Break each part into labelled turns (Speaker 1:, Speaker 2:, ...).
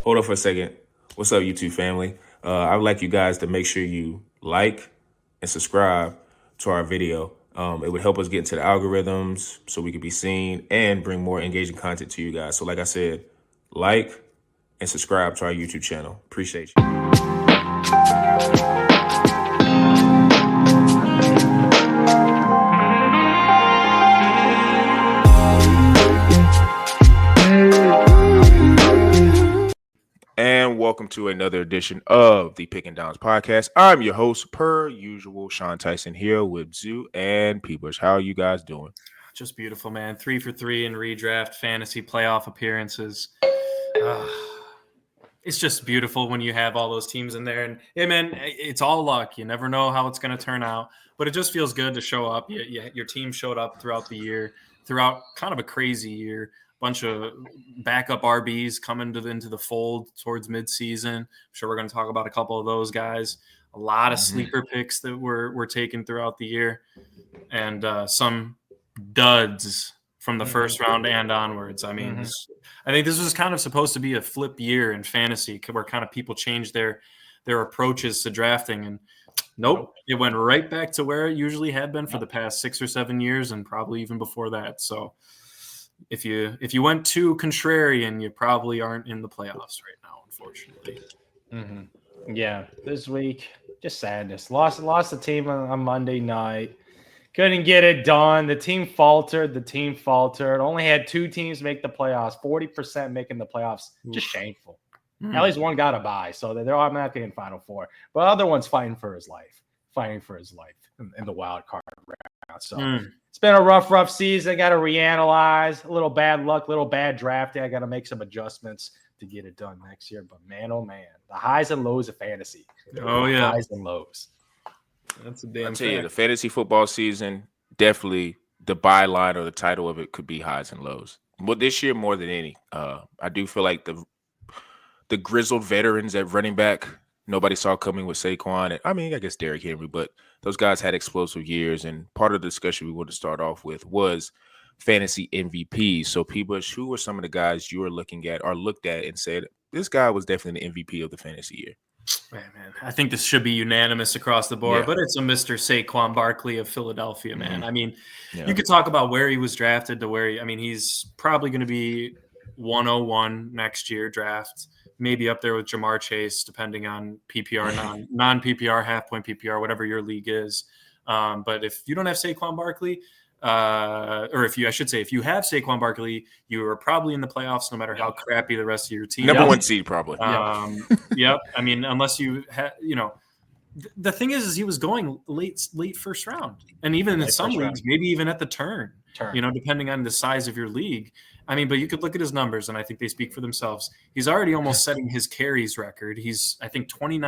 Speaker 1: Hold on for a second. What's up, YouTube family? I would like you guys to make sure you like and subscribe to our video. It would help us get into the algorithms so we can be seen and bring more engaging content to you guys. So like I said, like and subscribe to our YouTube channel. Appreciate you. And welcome to another edition of the Pick and Downs podcast. I'm your host, per usual, Sean Tyson, here with Zhu and Peebush. How are you guys doing?
Speaker 2: Just beautiful, man. 3 for 3 in redraft, fantasy playoff appearances. It's just beautiful when you have all those teams in there. And, hey, man, it's all luck. You never know how it's going to turn out. But it just feels good to show up. Your team showed up throughout the year, throughout kind of a crazy year. Bunch of backup RBs coming into the fold towards midseason. I'm sure we're going to talk about a couple of those guys. A lot of sleeper picks that were taken throughout the year, and some duds from the first round and onwards. I mean, I think this was kind of supposed to be a flip year in fantasy, where kind of people changed their approaches to drafting, and nope, it went right back to where it usually had been for the past 6 or 7 years, and probably even before that. So if you went too contrarian, you probably aren't in the playoffs right now, unfortunately.
Speaker 3: Yeah, this week, just sadness. Lost the team on Monday night. Couldn't get it done. The team faltered. Only had 2 teams make the playoffs. 40% making the playoffs. Just shameful. At least one got a bye, so they're automatically in Final Four. But the other one's fighting for his life in the wild card round. So it's been a rough season. Got to reanalyze. A little bad luck, little bad drafting. I got to make some adjustments to get it done next year. But man, oh man, the highs and lows of fantasy. Highs and lows.
Speaker 2: That's a damn.
Speaker 1: I'll tell you, the fantasy football season, definitely the byline or the title of it could be highs and lows. Well, this year more than any, I do feel like the grizzled veterans at running back, nobody saw coming with Saquon. And, I mean, I guess Derrick Henry, but those guys had explosive years. And part of the discussion we want to start off with was fantasy MVPs. So, Peebush, who were some of the guys you were looking at or looked at and said, this guy was definitely the MVP of the fantasy year?
Speaker 2: Man, I think this should be unanimous across the board, but it's a Mr. Saquon Barkley of Philadelphia, man. I mean, you could talk about where he was drafted to where he's probably going to be 101 next year draft, maybe up there with Jamar Chase, depending on PPR, non-PPR, half-point PPR, whatever your league is. But if you don't have Saquon Barkley, or if you have Saquon Barkley, you are probably in the playoffs no matter how crappy the rest of your team.
Speaker 1: Number 1 seed, probably.
Speaker 2: Yep. I mean, unless you the thing is he was going late first round, and even in some leagues, maybe even at the turn. Depending on the size of your league. I mean, but you could look at his numbers, and I think they speak for themselves. He's already almost setting his carries record. He's, I think, 30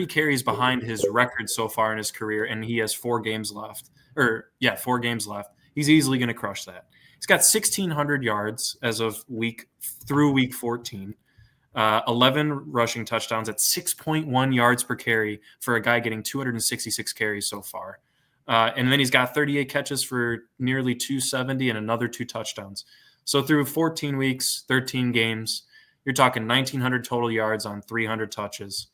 Speaker 2: carries behind his record so far in his career, and he has 4 games left. 4 games left. He's easily going to crush that. He's got 1,600 yards as of week 14, 11 rushing touchdowns at 6.1 yards per carry for a guy getting 266 carries so far. And then he's got 38 catches for nearly 270 and another 2 touchdowns. So through 14 weeks, 13 games, you're talking 1,900 total yards on 300 touches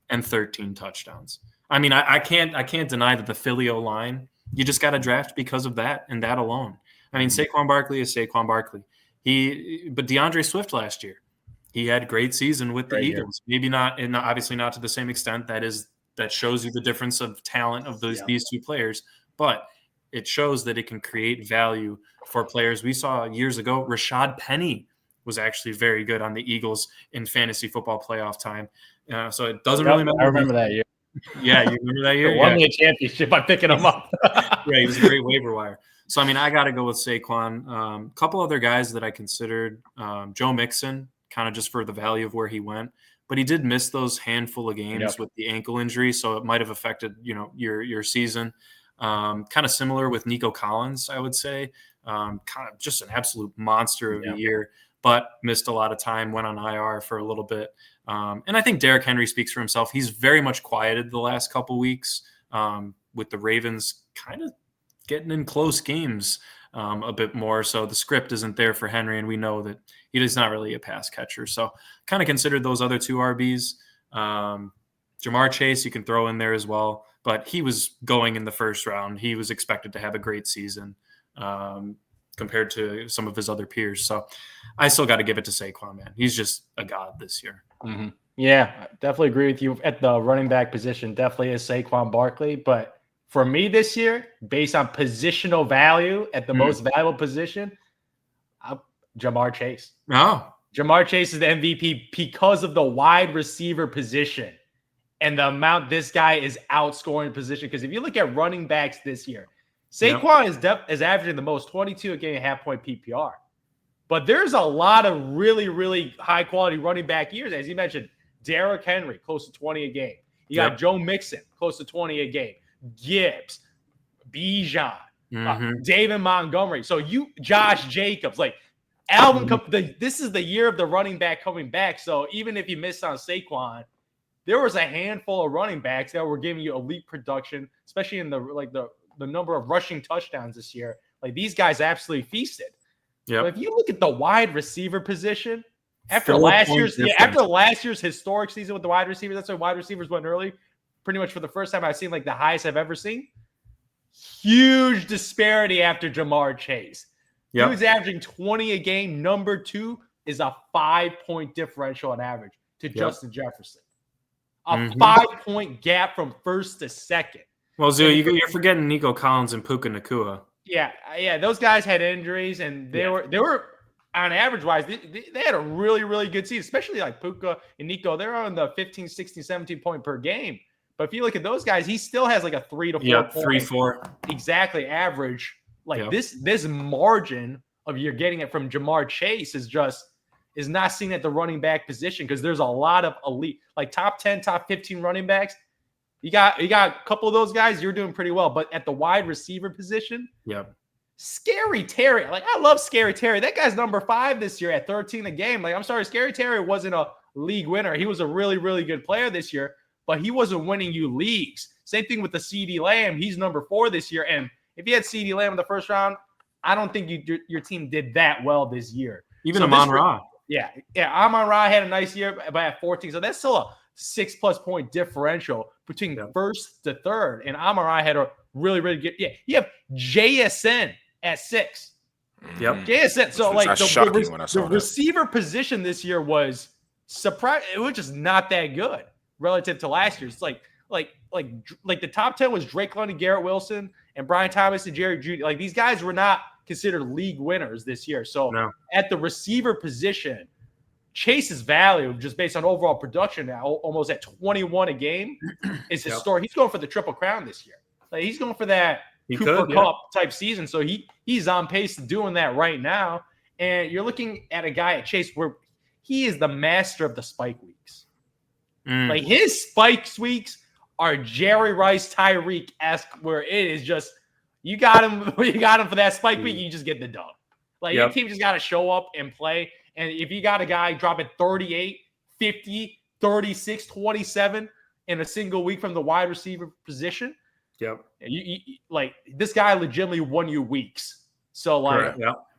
Speaker 2: and 13 touchdowns. I mean, I can't deny that the Philly O-line, you just got to draft because of that and that alone. I mean, Saquon Barkley is Saquon Barkley. But DeAndre Swift last year, he had a great season with the Eagles. Maybe not, and obviously not to the same extent. That shows you the difference of talent of these 2 players, but it shows that it can create value for players. We saw years ago, Rashad Penny was actually very good on the Eagles in fantasy football playoff time. So it doesn't really matter.
Speaker 3: I remember that year.
Speaker 2: Yeah, you remember that year?
Speaker 3: Won me a championship by picking him up.
Speaker 2: Yeah, he was a great waiver wire. So, I mean, I got to go with Saquon. A couple other guys that I considered, Joe Mixon, kind of just for the value of where he went. But he did miss those handful of games with the ankle injury, so it might have affected, your season. Kind of similar with Nico Collins, I would say. Kind of just an absolute monster of a year, but missed a lot of time, went on IR for a little bit. And I think Derrick Henry speaks for himself. He's very much quieted the last couple weeks with the Ravens kind of getting in close games. a bit more. So the script isn't there for Henry, and we know that he is not really a pass catcher. So kind of considered those other two RBs. Jamar Chase, you can throw in there as well, but he was going in the first round. He was expected to have a great season compared to some of his other peers. So I still got to give it to Saquon, man. He's just a god this year.
Speaker 3: Mm-hmm. Yeah, I definitely agree with you at the running back position. Definitely is Saquon Barkley, but for me this year, based on positional value at the most valuable position, Jamar Chase.
Speaker 2: Oh,
Speaker 3: Jamar Chase is the MVP because of the wide receiver position and the amount this guy is outscoring position. Because if you look at running backs this year, Saquon is averaging the most, 22 a game, half-point PPR. But there's a lot of really, really high-quality running back years. As you mentioned, Derrick Henry, close to 20 a game. You got Joe Mixon, close to 20 a game. Gibbs, Bijan, David Montgomery. So Josh Jacobs, like Alvin, this is the year of the running back coming back. So even if you missed on Saquon, there was a handful of running backs that were giving you elite production, especially in the number of rushing touchdowns this year. Like these guys absolutely feasted. Yeah. But if you look at the wide receiver position, after last year's historic season with the wide receivers, that's why wide receivers went early. Pretty much for the first time I've seen like the highest I've ever seen. Huge disparity after Jamar Chase. Yep. Dude's averaging 20 a game. Number 2 is a 5-point differential on average to Justin Jefferson. A 5-point gap from first to second.
Speaker 2: Well, Zhu, you're forgetting Nico Collins and Puka Nacua.
Speaker 3: Yeah. Those guys had injuries, and they were on average wise, they had a really, really good season, especially like Puka and Nico. They're on the 15, 16, 17 point per game. But if you look at those guys, he still has like a 3 to 4 point.
Speaker 2: 3-4.
Speaker 3: Exactly average. Like this margin of you're getting it from Jamar Chase is not seen at the running back position because there's a lot of elite, like top 10, top 15 running backs. You got a couple of those guys, you're doing pretty well. But at the wide receiver position, Scary Terry. Like, I love Scary Terry. That guy's number 5 this year at 13 a game. Like, I'm sorry, Scary Terry wasn't a league winner. He was a really, really good player this year, but he wasn't winning you leagues. Same thing with the CeeDee Lamb. He's number 4 this year. And if you had CeeDee Lamb in the first round, I don't think your team did that well this year.
Speaker 2: Even Amon-Ra.
Speaker 3: Yeah. Amon-Ra had a nice year, but at 14. So that's still a 6+ point differential between first to third. And Amon-Ra had a really, really good. Yeah. You have JSN at 6.
Speaker 2: Yep.
Speaker 3: JSN. So like the receiver position this year was surprising. It was just not that good relative to last year. It's like the top 10 was Drake London, Garrett Wilson, and Brian Thomas and Jerry Jeudy. Like these guys were not considered league winners this year. So at the receiver position, Chase's value, just based on overall production now, almost at 21 a game, is historic. He's going for the Triple Crown this year. Like he's going for that Cooper Kupp type season. So he's on pace to doing that right now. And you're looking at a guy at Chase where he is the master of the spike weeks. Like his spike weeks are Jerry Rice, Tyreek-esque, where it is just you got him for that spike week, you just get the dub. Like your team just got to show up and play. And if you got a guy dropping 38, 50, 36, 27 in a single week from the wide receiver position, you like this guy legitimately won you weeks. So like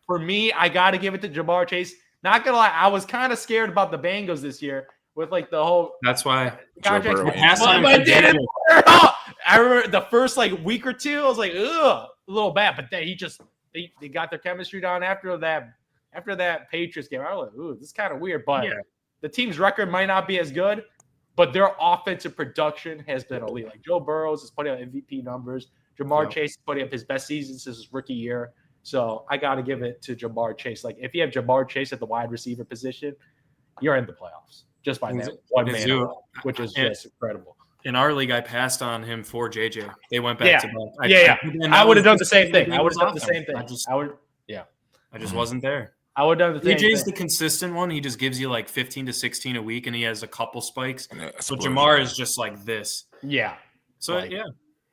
Speaker 3: for me, I got to give it to Jamar Chase. Not gonna lie, I was kind of scared about the Bengals this year with like the whole.
Speaker 2: That's why
Speaker 3: contract. I remember the first like week or two, I was like, ugh, a little bad. But then they got their chemistry down after that Patriots game. I was like, ooh, this is kind of weird. But the team's record might not be as good, but their offensive production has been elite. Like Joe Burrow is putting up MVP numbers. Jamar Chase is putting up his best season since his rookie year. So I got to give it to Jamar Chase. Like if you have Jamar Chase at the wide receiver position, you're in the playoffs just by that one man alone, which is just incredible.
Speaker 2: In our league, I passed on him for JJ. They went back to back.
Speaker 3: I would have done the same thing. I
Speaker 2: just wasn't there.
Speaker 3: I would have done the same thing.
Speaker 2: JJ's the consistent one. He just gives you like 15 to 16 a week, and he has a couple spikes. So Jamar is just like this.
Speaker 3: Yeah.
Speaker 2: So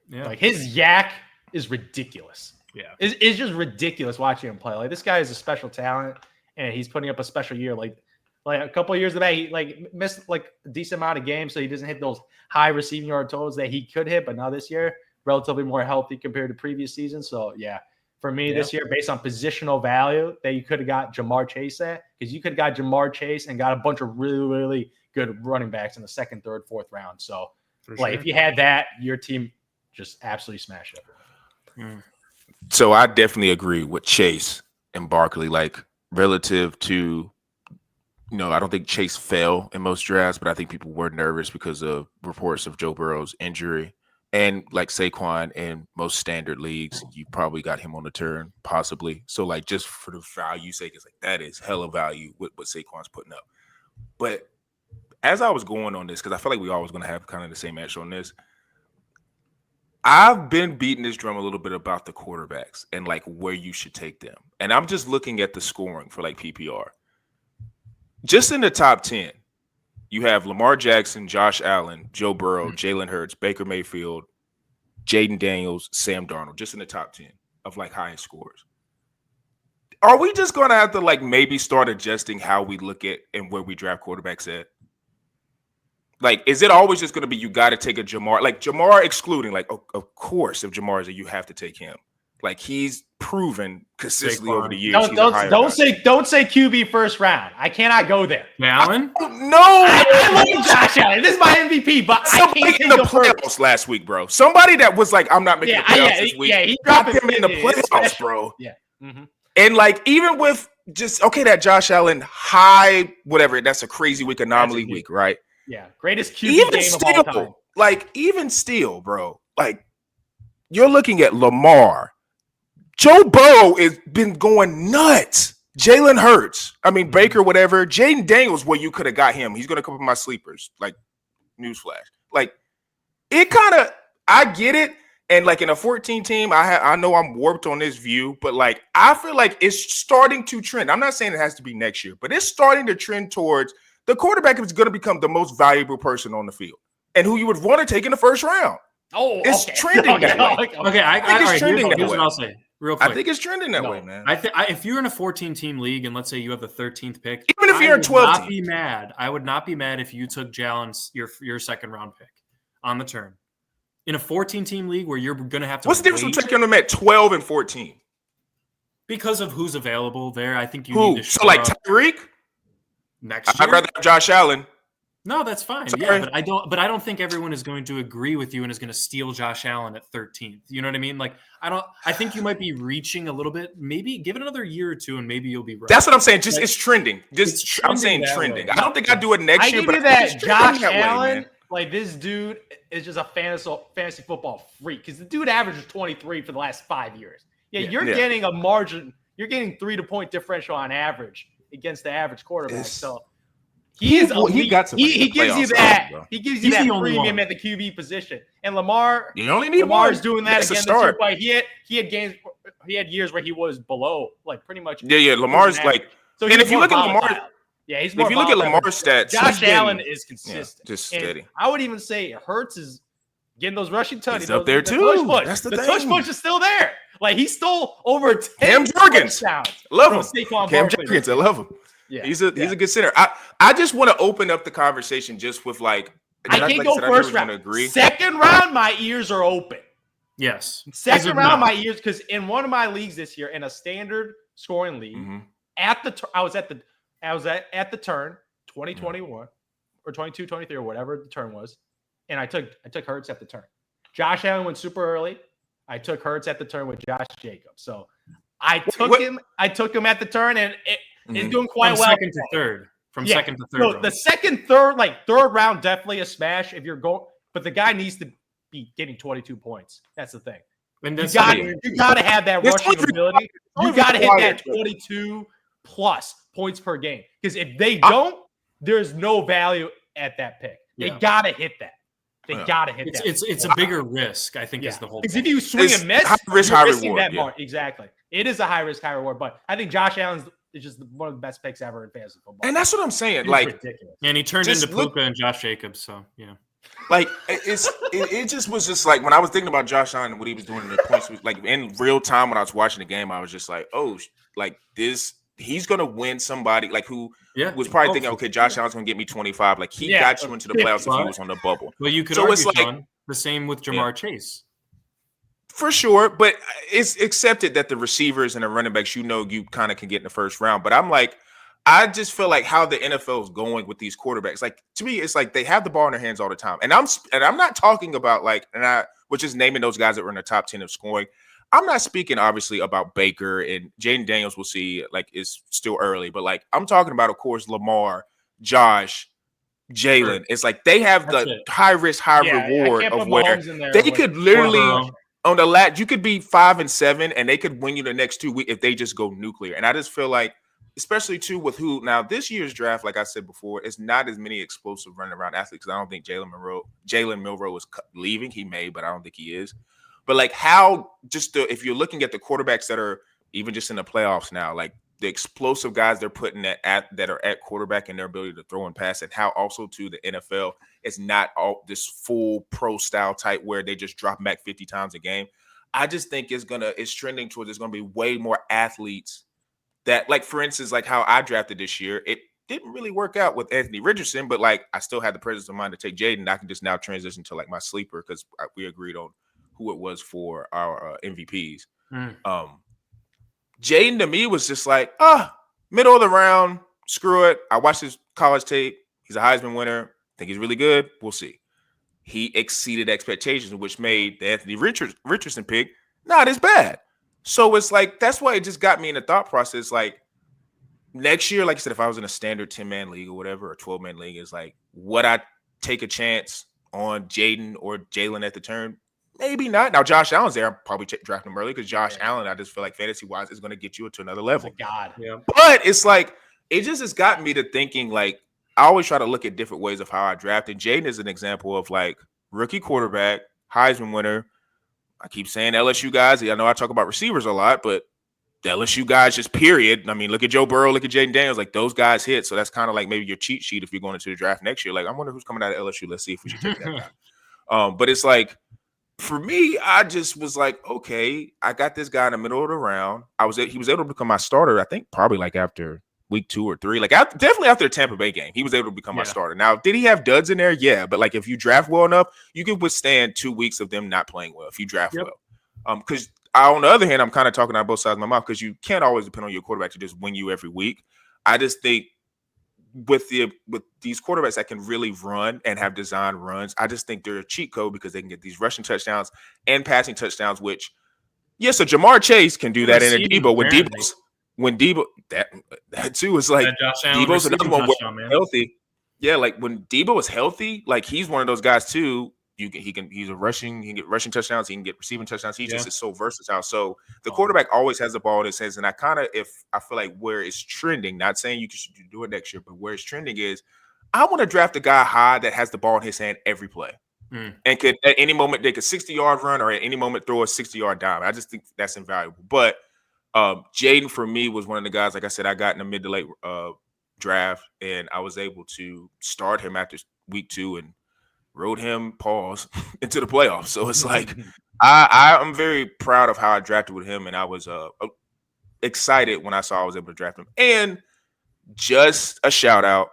Speaker 3: like his yak is ridiculous.
Speaker 2: Yeah.
Speaker 3: It's just ridiculous watching him play. Like this guy is a special talent, and he's putting up a special year. Like a couple of years back, he like missed like a decent amount of games, so he doesn't hit those high receiving yard totals that he could hit. But now this year, relatively more healthy compared to previous seasons. So yeah, for me this year based on positional value that you could have got Jamar Chase at, because you could have got Jamar Chase and got a bunch of really, really good running backs in the second, third, fourth round. So, if you had that, your team just absolutely smashed it.
Speaker 1: So I definitely agree with Chase and Barkley, like relative to, I don't think Chase fell in most drafts, but I think people were nervous because of reports of Joe Burrow's injury. And like Saquon in most standard leagues, you probably got him on the turn, possibly. So like just for the value sake, it's like that is hella value with what Saquon's putting up. But as I was going on this, because I feel like we always going to have kind of the same answer on this, I've been beating this drum a little bit about the quarterbacks and like where you should take them. And I'm just looking at the scoring for like PPR. Just in the top 10, you have Lamar Jackson, Josh Allen, Joe Burrow, Jalen Hurts, Baker Mayfield, Jaden Daniels, Sam Darnold, just in the top 10 of like highest scores. Are we just going to have to like maybe start adjusting how we look at and where we draft quarterbacks at? Like, is it always just going to be you got to take a Jamar? Like, Jamar excluding, like, of course, if Jamar is a, you have to take him. Like, he's proven consistently over the years.
Speaker 3: Don't say QB first round. I cannot go there.
Speaker 2: Allen?
Speaker 1: No.
Speaker 3: I love Josh Allen. This is my MVP, but
Speaker 1: somebody
Speaker 3: I can't
Speaker 1: in the playoffs last week, bro. Somebody that was like, I'm not making the playoffs this week.
Speaker 3: Yeah, he
Speaker 1: dropped him in the playoffs, bro.
Speaker 3: Yeah. Mm-hmm.
Speaker 1: And like, even with just, that Josh Allen high, whatever, that's a crazy week, anomaly week, right?
Speaker 3: Yeah. Greatest QB game of all time.
Speaker 1: Like, even still, bro, like, you're looking at Lamar. Joe Burrow has been going nuts. Jalen Hurts. I mean, Baker, whatever. Jaden Daniels, where you could have got him. He's going to come up with my sleepers. Like, newsflash. Like, it kind of, I get it. And, like, in a 14 team, I know I'm warped on this view. But, like, I feel like it's starting to trend. I'm not saying it has to be next year. But it's starting to trend towards the quarterback is going to become the most valuable person on the field. And who you would want to take in the first round.
Speaker 3: Oh,
Speaker 1: it's trending that way.
Speaker 2: Okay, I think it's trending that way. Here's what I'll say. Real quick.
Speaker 1: I think it's trending that way, man.
Speaker 2: If you're in a 14-team league and let's say you have the 13th pick,
Speaker 1: even if you're in 12 team,
Speaker 2: I would not be mad if you took Jalen's your second round pick on the turn. In a 14-team league where you're going to have to
Speaker 1: what's the difference between taking them at 12 and 14?
Speaker 2: Because of who's available there, I think you
Speaker 1: need
Speaker 2: to
Speaker 1: so like Tyreek
Speaker 2: next year.
Speaker 1: I'd rather have Josh Allen.
Speaker 2: No, that's fine. Sorry. Yeah, but I don't think everyone is going to agree with you and is going to steal Josh Allen at 13th. You know what I mean? Like, I think you might be reaching a little bit. Maybe give it another year or two and maybe you'll be right.
Speaker 1: That's what I'm saying. Just it's trending. I'm saying trending. I don't think I'd do it next year.
Speaker 3: I give you that Josh Allen, like this dude is just a fantasy football freak because the dude averages 23 for the last 5 years. You're getting a margin. You're getting 3-point differential on average against the average quarterback. So he is elite. He gives you that. He gives you that premium at the QB position. And Lamar,
Speaker 1: you only need
Speaker 3: Lamar's doing that again this year. But he had games. He had years where he was below, like pretty much.
Speaker 1: Yeah. Lamar's like. So and if you look at Lamar,
Speaker 3: he's more.
Speaker 1: If you look at Lamar's stats,
Speaker 3: Josh Allen is consistent,
Speaker 1: just steady.
Speaker 3: And I would even say Hurts is getting those rushing touchdowns.
Speaker 1: He's up there too.
Speaker 3: That's the touch push is still there. Like he stole over 10
Speaker 1: Cam Jurgens.
Speaker 3: Love
Speaker 1: him. Cam Jurgens, I love him. Yeah, he's a good center. I just want to open up the conversation just with like
Speaker 3: I can't go first round. Second round, my ears are open.
Speaker 2: Yes.
Speaker 3: Second round, my ears, because in one of my leagues this year, in a standard scoring league, I was at the turn 2021 or 22, 23 or whatever the turn was, and I took Hurts at the turn. Josh Allen went super early. I took Hurts at the turn with Josh Jacobs. So I took him. I took him at the turn, and it's doing quite well.
Speaker 2: Second to third. From second to third.
Speaker 3: So the second, third round, definitely a smash if you're going. But the guy needs to be getting 22 points. That's the thing. And you got to have that rushing ability. You got to hit that 22 plus points per game. Because if they don't, there's no value at that pick. They got to hit that. They got to hit that.
Speaker 2: It's a bigger risk, I think, is the whole.
Speaker 3: Because if you swing and miss,
Speaker 1: high risk, high reward.
Speaker 3: That mark. Exactly. It is a high risk, high reward. But I think Josh Allen's is just one of the best picks ever in fantasy football.
Speaker 1: And that's what I'm saying. Like,
Speaker 3: ridiculous.
Speaker 2: And he turned into Puka and Josh Jacobs. So, yeah.
Speaker 1: Like, it just was just like when I was thinking about Josh Allen and what he was doing in the points, like in real time when I was watching the game, I was just like, oh, like this, he's going to win somebody like who was probably thinking, okay, Josh Allen's going to get me 25. Like, he got you into the playoffs if he was on the bubble.
Speaker 2: Well, you could argue, Sean, the same with Jamar Chase.
Speaker 1: For sure, but it's accepted that the receivers and the running backs, you kind of can get in the first round. But I'm like, I just feel like how the NFL is going with these quarterbacks. Like to me, it's like they have the ball in their hands all the time. And I'm not talking about which is naming those guys that were in the top 10 of scoring. I'm not speaking obviously about Baker and Jaden Daniels. We'll see. Like it's still early, but like I'm talking about, of course, Lamar, Josh, Jalen. Sure. It's like they have the high risk, high reward of where they could literally. On the lat, you could be 5-7, and they could win you the next 2 weeks if they just go nuclear. And I just feel like, especially too with who now this year's draft, like I said before, it's not as many explosive running around athletes. Because I don't think Jalen Milroe is leaving. He may, but I don't think he is. But like if you're looking at the quarterbacks that are even just in the playoffs now, like the explosive guys they're putting that are at quarterback and their ability to throw and pass, and how also to the NFL is not all this full pro style type where they just drop back 50 times a game. I just think it's trending towards there's gonna be way more athletes that, like for instance, like how I drafted this year, it didn't really work out with Anthony Richardson, but like I still had the presence of mind to take Jaden. I can just now transition to like my sleeper because we agreed on who it was for our MVPs. Jaden to me was just like, middle of the round, screw it. I watched his college tape. He's a Heisman winner. Think he's really good. We'll see. He exceeded expectations, which made the Anthony Richardson pick not as bad. So it's like, that's why it just got me in the thought process. Like next year, like I said, if I was in a standard 10-man league or whatever, or 12-man league, is like, would I take a chance on Jaden or Jalen at the turn? Maybe not. Now, Josh Allen's there. I'll probably draft him early because Josh Allen, I just feel like fantasy-wise, is going to get you to another level.
Speaker 3: God. Yeah.
Speaker 1: But it's like, it just has gotten me to thinking, like, I always try to look at different ways of how I draft. And Jaden is an example of, like, rookie quarterback, Heisman winner. I keep saying LSU guys. I know I talk about receivers a lot, but the LSU guys just period. I mean, look at Joe Burrow, look at Jaden Daniels. Like, those guys hit. So that's kind of like maybe your cheat sheet if you're going into the draft next year. Like, I wonder who's coming out of LSU. Let's see if we should take that guy. But it's like, for me, I just was like, okay, I got this guy in the middle of the round. He was able to become my starter, I think probably like after week 2 or 3, like definitely after the Tampa Bay game, he was able to become my starter. Now, did he have duds in there? Yeah, but like if you draft well enough, you can withstand 2 weeks of them not playing well if you draft well. Because on the other hand, I'm kind of talking on both sides of my mouth because you can't always depend on your quarterback to just win you every week. I just think with these quarterbacks that can really run and have design runs, I just think they're a cheat code because they can get these rushing touchdowns and passing touchdowns, which, so Jamar Chase can do that in a Debo. When Debo, that too is like, Debo's another one healthy. Yeah, like when Debo is healthy, like he's one of those guys too. He can get rushing touchdowns, he can get receiving touchdowns. He just is so versatile. So the quarterback always has the ball in his hands. And I feel like where it's trending, not saying you should do it next year, but where it's trending is I want to draft a guy high that has the ball in his hand every play. And could at any moment take a 60-yard run or at any moment throw a 60-yard dime. I just think that's invaluable. But Jaden for me was one of the guys, like I said, I got in the mid to late draft, and I was able to start him after week 2 and rode him into the playoffs. So it's like I'm very proud of how I drafted with him, and I was excited when I saw I was able to draft him. And just a shout out,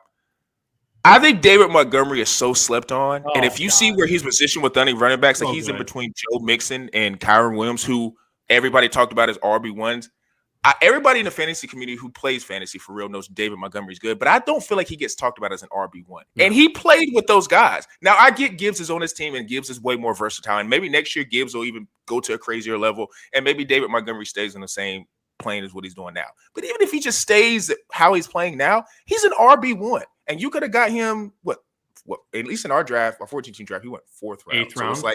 Speaker 1: I think David Montgomery is so slept on. And if you see where he's positioned with any running backs, like he's in between Joe Mixon and Kyron Williams, who everybody talked about as RB1s. Everybody in the fantasy community who plays fantasy for real knows David Montgomery's good, but I don't feel like he gets talked about as an RB1. No. And he played with those guys. Now, I get Gibbs is on his team, and Gibbs is way more versatile. And maybe next year Gibbs will even go to a crazier level, and maybe David Montgomery stays on the same plane as what he's doing now. But even if he just stays how he's playing now, he's an RB1. And you could have got him, what, at least in our draft, our 14-team draft, he went 4th round.
Speaker 2: 8th round.
Speaker 3: So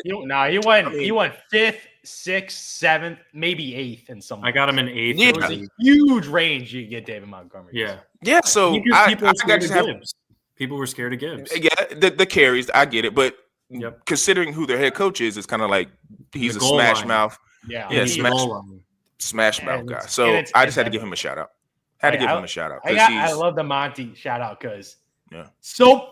Speaker 3: he went 5th, 6th, 7th, maybe 8th in some.
Speaker 2: I got him in 8th.
Speaker 3: Yeah. It was a huge range you get David Montgomery.
Speaker 1: Yeah. So
Speaker 2: people were scared of Gibbs.
Speaker 1: Yeah, the carries, I get it, but considering who their head coach is, it's kind of like he's a smash mouth. Yeah, smash mouth guy. So I just had to give him a shout out.
Speaker 3: I love the Monty shout out because so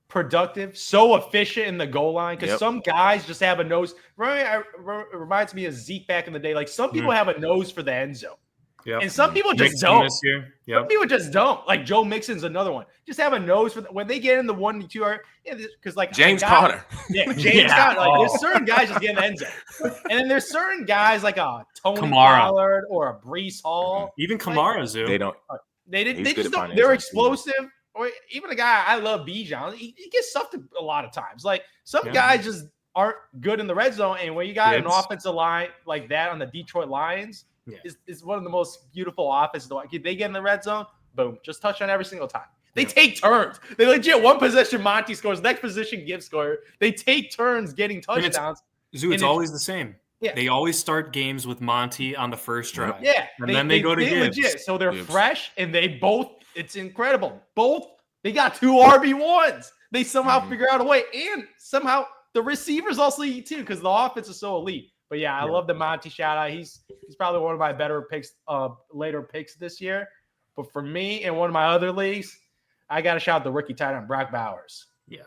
Speaker 3: productive, so efficient in the goal line. Because some guys just have a nose. It reminds me of Zeke back in the day. Like some people have a nose for the end zone.
Speaker 2: Yep.
Speaker 3: And some people just
Speaker 2: Mixon
Speaker 3: don't.
Speaker 2: this year.
Speaker 3: Some
Speaker 2: Yep.
Speaker 3: people just don't. Like Joe Mixon's another one. Just have a nose for when they get in the 1-2 because like
Speaker 1: James
Speaker 3: a guy,
Speaker 1: Conner.
Speaker 3: Yeah, James Conner. Like there's certain guys just get in the end zone, and then there's certain guys like a Tony
Speaker 2: Kamara.
Speaker 3: Pollard or a Brees Hall.
Speaker 2: Even Kamara, Zoo.
Speaker 1: They don't.
Speaker 3: They
Speaker 1: He's
Speaker 3: just
Speaker 1: good at
Speaker 3: don't.
Speaker 1: finding
Speaker 3: They're
Speaker 1: his own
Speaker 3: explosive. Or even a guy I love, Bijan. He gets stuffed a lot of times. Like some
Speaker 2: Yeah.
Speaker 3: guys just aren't good in the red zone, and when you got an
Speaker 2: Gibbs.
Speaker 3: offensive line like that on the Detroit Lions.
Speaker 2: Yeah.
Speaker 3: Is one of the most beautiful offenses. They get in the red zone, boom, just touchdown every single time. They take turns. They legit one possession, Monty scores, next position, Gibbs score. They take turns getting touchdowns.
Speaker 2: Zoo, it's always the same.
Speaker 3: Yeah.
Speaker 2: They always start games with Monty on the first drive.
Speaker 3: Yeah.
Speaker 2: And then they go to Gibbs.
Speaker 3: Legit. So they're
Speaker 1: Gibbs.
Speaker 3: fresh, and they both, it's incredible. They got 2 RB1s. They somehow figure out a way. And somehow the receivers also elite too, because the offense is so elite. But yeah, I love the Monty shout out. He's probably one of my better picks, later picks this year. But for me, in one of my other leagues, I got to shout out the rookie tight end Brock Bowers.
Speaker 2: Yeah.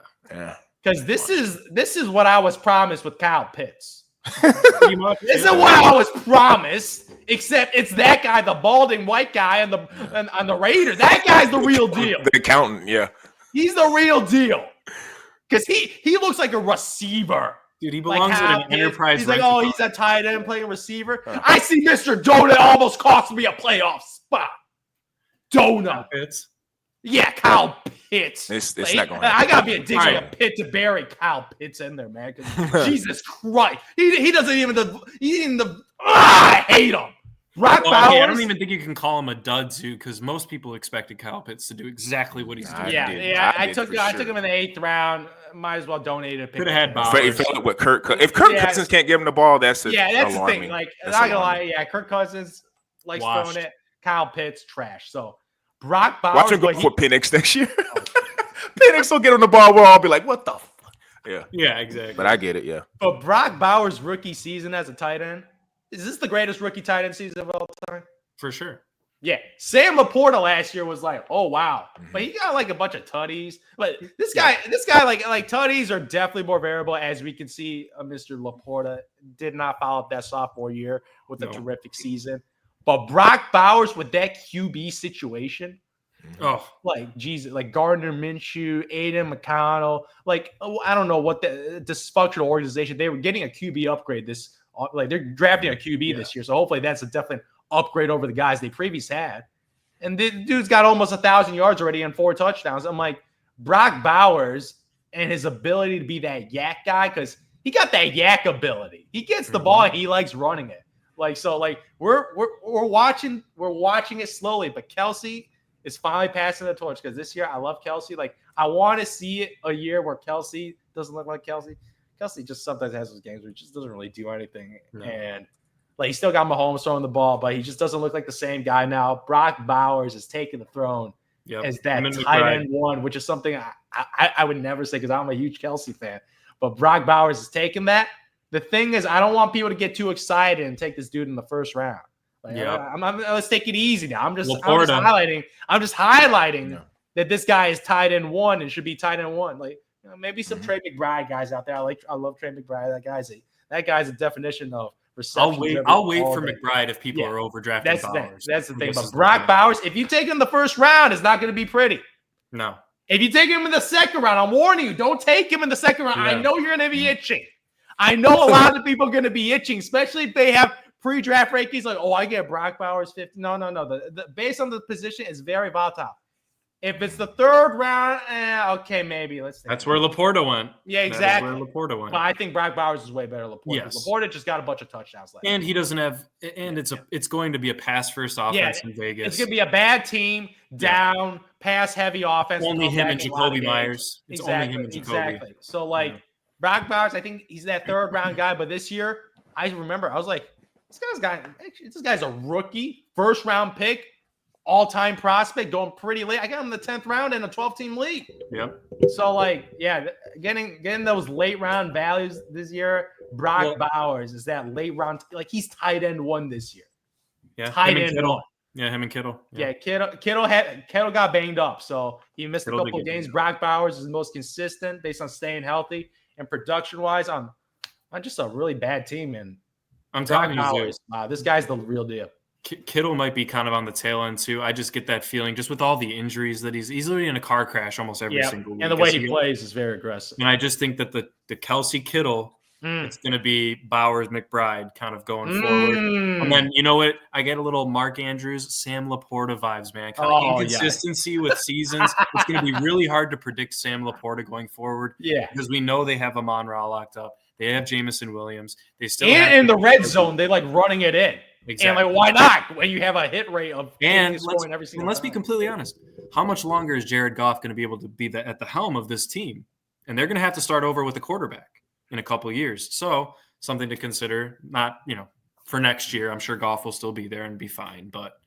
Speaker 3: Because this is what I was promised with Kyle Pitts.
Speaker 2: Pretty much.
Speaker 3: This is what I was promised, except it's that guy, the balding white guy on the Raiders. That guy's the real deal.
Speaker 1: The accountant, yeah.
Speaker 3: He's the real deal. Because he looks like a receiver.
Speaker 2: Dude, he belongs
Speaker 3: Kyle
Speaker 2: at an
Speaker 3: Pitts.
Speaker 2: enterprise.
Speaker 3: He's like,
Speaker 2: rental
Speaker 3: oh, he's
Speaker 2: car.
Speaker 3: a tight end playing receiver. I see Mr. Donut almost cost me a playoff spot. Donut.
Speaker 2: Pitts.
Speaker 3: Yeah, Kyle Pitts.
Speaker 1: It's
Speaker 3: Like,
Speaker 1: not going.
Speaker 3: I gotta be a dick
Speaker 2: All
Speaker 3: like
Speaker 2: right.
Speaker 3: a pit to bury Kyle Pitts in there, man. 'Cause Jesus Christ, he doesn't even I hate him. Brock
Speaker 2: Well,
Speaker 3: Bowers.
Speaker 2: okay, I don't even think you can call him a dud, Zoo, because most people expected Kyle Pitts to do exactly what he's doing.
Speaker 3: I
Speaker 1: did
Speaker 3: took
Speaker 1: for
Speaker 3: I
Speaker 1: sure.
Speaker 3: took him in the 8th round. Might as well donate a pick.
Speaker 2: Could have had Bowers.
Speaker 1: He felt it with Kirk. If Kirk
Speaker 3: Yeah.
Speaker 1: Cousins can't give him the ball, that's
Speaker 3: That's the
Speaker 1: alarming.
Speaker 3: thing. Like,
Speaker 1: That's
Speaker 3: not gonna
Speaker 1: alarming.
Speaker 3: lie, Kirk Cousins likes
Speaker 2: Washed.
Speaker 3: throwing it. Kyle Pitts, trash. So Brock Bowers.
Speaker 1: Watch him go
Speaker 3: but he-
Speaker 1: for Penix next year. Penix will get on the ball. We'll all be like, "What the fuck?" Yeah,
Speaker 2: Yeah, exactly.
Speaker 1: but I get it. Yeah,
Speaker 3: But Brock Bowers' rookie season as a tight end, is this the greatest rookie tight end season of all time?
Speaker 2: For sure.
Speaker 3: Yeah. Sam Laporta last year was like, oh wow. But he got like a bunch of tutties. But this guy like tutties are definitely more variable, as we can see. Mr. Laporta did not follow up that sophomore year with a terrific season. But Brock Bowers with that QB situation,
Speaker 2: Oh,
Speaker 3: like Jesus, like Gardner Minshew, Aiden McConnell, like I don't know what the dysfunctional organization. They were getting a QB upgrade they're drafting a QB this year, so hopefully that's a definite upgrade over the guys they previously had. And the dude's got almost 1,000 yards already and 4 touchdowns. I'm like, Brock Bowers and his ability to be that yak guy, because he got that yak ability. He gets the ball and he likes running it. Like so, like we're watching it slowly, but Kelsey is finally passing the torch, because this year I love Kelsey. Like I want to see it a year where Kelsey doesn't look like Kelsey. Kelsey just sometimes has those games where he just doesn't really do anything.
Speaker 2: No.
Speaker 3: And like he still got Mahomes throwing the ball, but he just doesn't look like the same guy now. Brock Bowers is taking the throne as that tight end one, which is something I would never say, because I'm a huge Kelsey fan. But Brock Bowers is taking that. The thing is, I don't want people to get too excited and take this dude in the first round. Like, let's take it easy now. I'm just highlighting that this guy is tight end 1 and should be tight end 1. Like maybe some Trey McBride guys out there. I love Trey McBride. That guy's a definition of reception.
Speaker 2: I'll wait for McBride if people are overdrafting Bowers.
Speaker 3: That's the thing. But Brock Bowers, if you take him the first round, it's not going to be pretty.
Speaker 2: No.
Speaker 3: If you take him in the second round, I'm warning you, don't take him in the second round.
Speaker 2: Yeah.
Speaker 3: I know you're going to be itching. I know a lot of people are going to be itching, especially if they have pre-draft rankings like, oh, I get Brock Bowers 50. No. The based on the position is very volatile. If it's the third round, okay, maybe.
Speaker 2: That's where Laporta went.
Speaker 3: Yeah, exactly.
Speaker 2: That's where Laporta went.
Speaker 3: But I think Brock Bowers is way better than Laporta.
Speaker 2: Yes.
Speaker 3: Laporta just got a bunch of touchdowns last
Speaker 2: And he doesn't have – and it's going to be a pass-first offense in Vegas.
Speaker 3: It's going to be a bad team, down, pass-heavy offense.
Speaker 2: Only him and Jacoby Myers. It's only him and Jacoby.
Speaker 3: Exactly. So, Brock Bowers, I think he's that third-round guy. But this year, I remember, I was like, this guy's a rookie, first-round pick, all-time prospect, going pretty late. I got him in the 10th round in a 12-team league.
Speaker 2: Yep.
Speaker 3: So, getting those late-round values this year, Brock Bowers is that late-round. Like, he's tight end 1 this year.
Speaker 2: Yeah.
Speaker 3: Tight end 1.
Speaker 2: Yeah, him and Kittle.
Speaker 3: Yeah, Kittle got banged up, so he missed a couple of games. Brock Bowers is the most consistent based on staying healthy and production-wise on just a really bad team. And
Speaker 2: I'm telling you,
Speaker 3: Bowers, wow, this guy's the real deal.
Speaker 2: Kittle might be kind of on the tail end too. I just get that feeling just with all the injuries that he's literally in a car crash almost every single week.
Speaker 3: And the way he plays is very aggressive.
Speaker 2: And I just think that the Kelsey Kittle, it's going to be Bowers McBride kind of going forward. And then, you know what? I get a little Mark Andrews, Sam Laporta vibes, man. Kind of inconsistency with seasons. It's going to be really hard to predict Sam Laporta going forward.
Speaker 3: Yeah.
Speaker 2: Because we know they have Amon-Ra locked up. They have Jamison Williams. They still
Speaker 3: and in the red zone, they like running it in.
Speaker 2: Exactly.
Speaker 3: And like, why not? When you have a hit rate of
Speaker 2: scoring
Speaker 3: every single
Speaker 2: let's
Speaker 3: time.
Speaker 2: be completely honest. How much longer is Jared Goff going to be able to be at the helm of this team? And they're going to have to start over with a quarterback in a couple of years. So something to consider. Not, for next year, I'm sure Goff will still be there and be fine. But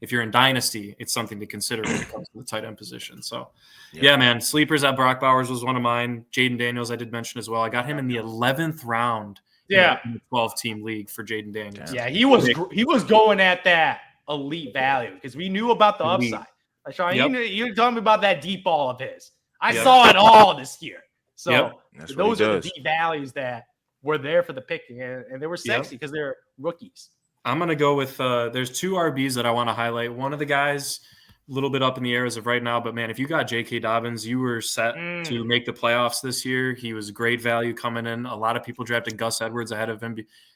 Speaker 2: if you're in Dynasty, it's something to consider when it comes to the tight end position. So, yeah, man, sleepers at Brock Bowers was one of mine. Jaden Daniels, I did mention as well. I got him in the 11th round.
Speaker 3: Yeah,
Speaker 2: in the 12-team league for Jaden Daniels.
Speaker 3: Yeah, he was going at that elite value because we knew about the upside. Like, Sean, you told me about that deep ball of his. I saw it all this year. So those are the deep values that were there for the picking, and they were sexy because they're rookies.
Speaker 2: I'm going to go with there's two RBs that I want to highlight. One of the guys, a little bit up in the air as of right now, but man, if you got J.K. Dobbins, you were set to make the playoffs this year. He was great value coming in. A lot of people drafted Gus Edwards ahead of him,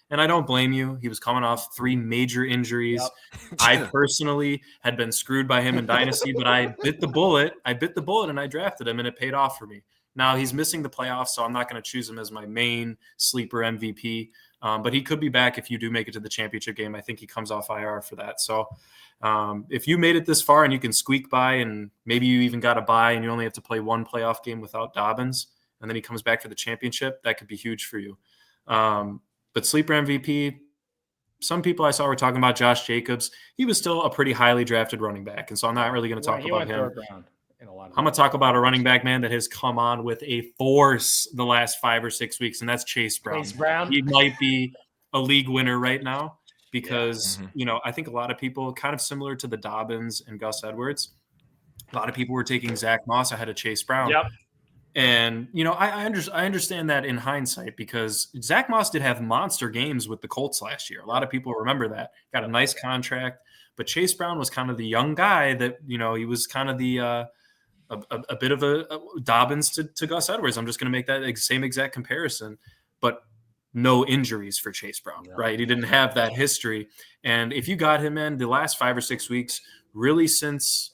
Speaker 2: and I don't blame you. He was coming off 3 major injuries. I personally had been screwed by him in Dynasty, but I bit the bullet. And I drafted him, and it paid off for me. Now he's missing the playoffs, so I'm not going to choose him as my main sleeper MVP. But he could be back if you do make it to the championship game. I think he comes off IR for that. So if you made it this far and you can squeak by and maybe you even got a bye and you only have to play 1 playoff game without Dobbins and then he comes back for the championship, that could be huge for you. But sleeper MVP, some people I saw were talking about Josh Jacobs. He was still a pretty highly drafted running back. And so I'm not really going to talk about him. I'm going to talk about a running back, man, that has come on with a force the last 5 or 6 weeks, and that's Chase Brown. He might be a league winner right now because, I think a lot of people, kind of similar to the Dobbins and Gus Edwards, a lot of people were taking Zach Moss ahead of Chase Brown.
Speaker 3: Yep.
Speaker 2: And, I understand that in hindsight because Zach Moss did have monster games with the Colts last year. A lot of people remember that. Got a nice contract. But Chase Brown was kind of the young guy that, he was kind of the a bit of a Dobbins to Gus Edwards. I'm just going to make that same exact comparison, but no injuries for Chase Brown, right? He didn't have that history. And if you got him in the last 5 or 6 weeks, really since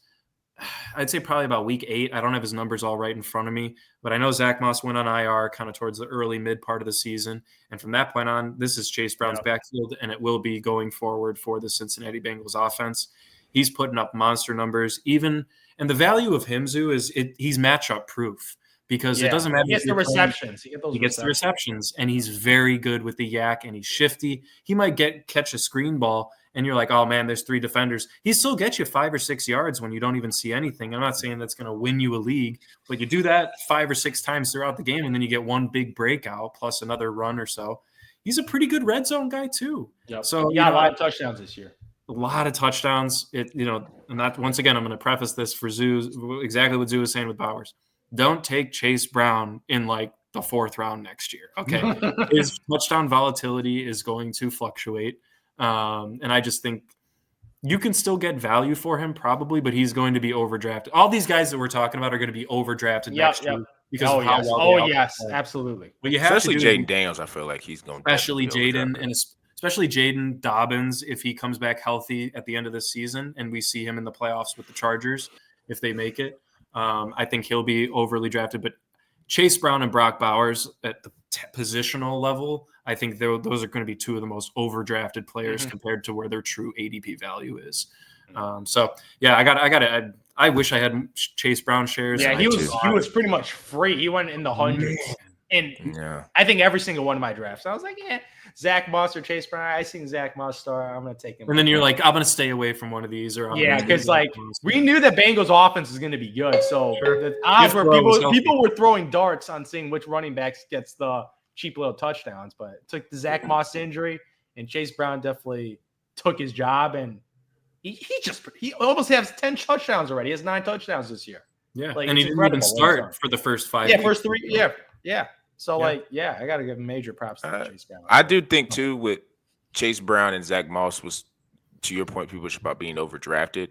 Speaker 2: I'd say probably about week 8, I don't have his numbers all right in front of me, but I know Zach Moss went on IR kind of towards the early mid part of the season. And from that point on, this is Chase Brown's backfield, and it will be going forward for the Cincinnati Bengals offense. He's putting up monster numbers, and the value of him, Zhu, is he's matchup proof because it doesn't matter.
Speaker 3: He gets the receptions.
Speaker 2: He gets the receptions, and he's very good with the yak, and he's shifty. He might catch a screen ball, and you're like, oh, man, there's 3 defenders. He still gets you 5 or 6 yards when you don't even see anything. I'm not saying that's going to win you a league, but you do that 5 or 6 times throughout the game, and then you get 1 big breakout plus another run or so. He's a pretty good red zone guy too.
Speaker 3: Yep. So a lot of touchdowns this year.
Speaker 2: A lot of touchdowns. And that once again, I'm going to preface this for Zhu, exactly what Zhu was saying with Bowers. Don't take Chase Brown in like the 4th round next year. Okay. His touchdown volatility is going to fluctuate. And I just think you can still get value for him probably, but he's going to be overdrafted. All these guys that we're talking about are going to be overdrafted next year because of how well
Speaker 3: absolutely.
Speaker 2: But you have
Speaker 1: especially Jaden Daniels, I feel like he's going to
Speaker 2: especially Jaden and especially Jaden Dobbins, if he comes back healthy at the end of this season and we see him in the playoffs with the Chargers, if they make it, I think he'll be overly drafted. But Chase Brown and Brock Bowers at the positional level, I think those are going to be 2 of the most overdrafted players compared to where their true ADP value is. I wish I had Chase Brown shares.
Speaker 3: Yeah, he was pretty much free. He went in the hundreds. And I think every single one of my drafts, I was like, Zach Moss or Chase Brown. I seen Zach Moss start. I'm going to take him.
Speaker 2: And then you're like, I'm going to stay away from one of these.
Speaker 3: Because we knew that Bengals offense was going to be good. So the odds were people were throwing darts on seeing which running backs gets the cheap little touchdowns. But it took the Zach Moss injury, and Chase Brown definitely took his job. And he almost has 10 touchdowns already. He has 9 touchdowns this year.
Speaker 2: Yeah, and he didn't even start for the first 5 weeks.
Speaker 3: First 3. Yeah. So, I got to give major props to Chase Brown.
Speaker 1: I do think, too, with Chase Brown and Zach Moss was to your point, people about being overdrafted.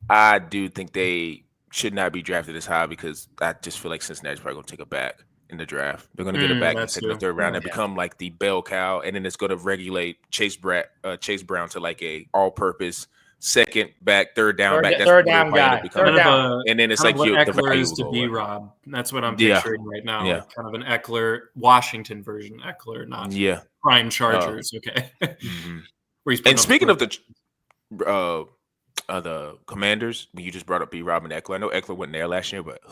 Speaker 1: I do think they should not be drafted as high because I just feel like Cincinnati's probably going to take a back in the draft. They're going to get a back in the second or third round and become like the bell cow, and then it's going to regulate Chase Brown to like a all-purpose second back, third down back.
Speaker 3: Third down guy.
Speaker 1: And then it's like
Speaker 2: what
Speaker 1: the value
Speaker 2: is to be Rob. That's what I'm picturing right now.
Speaker 1: Yeah.
Speaker 2: Like kind of an Eckler Washington version. Eckler, not prime Chargers. Okay.
Speaker 1: And speaking of the Commanders, when you just brought up B-Rob and Eckler, I know Eckler went there last year, but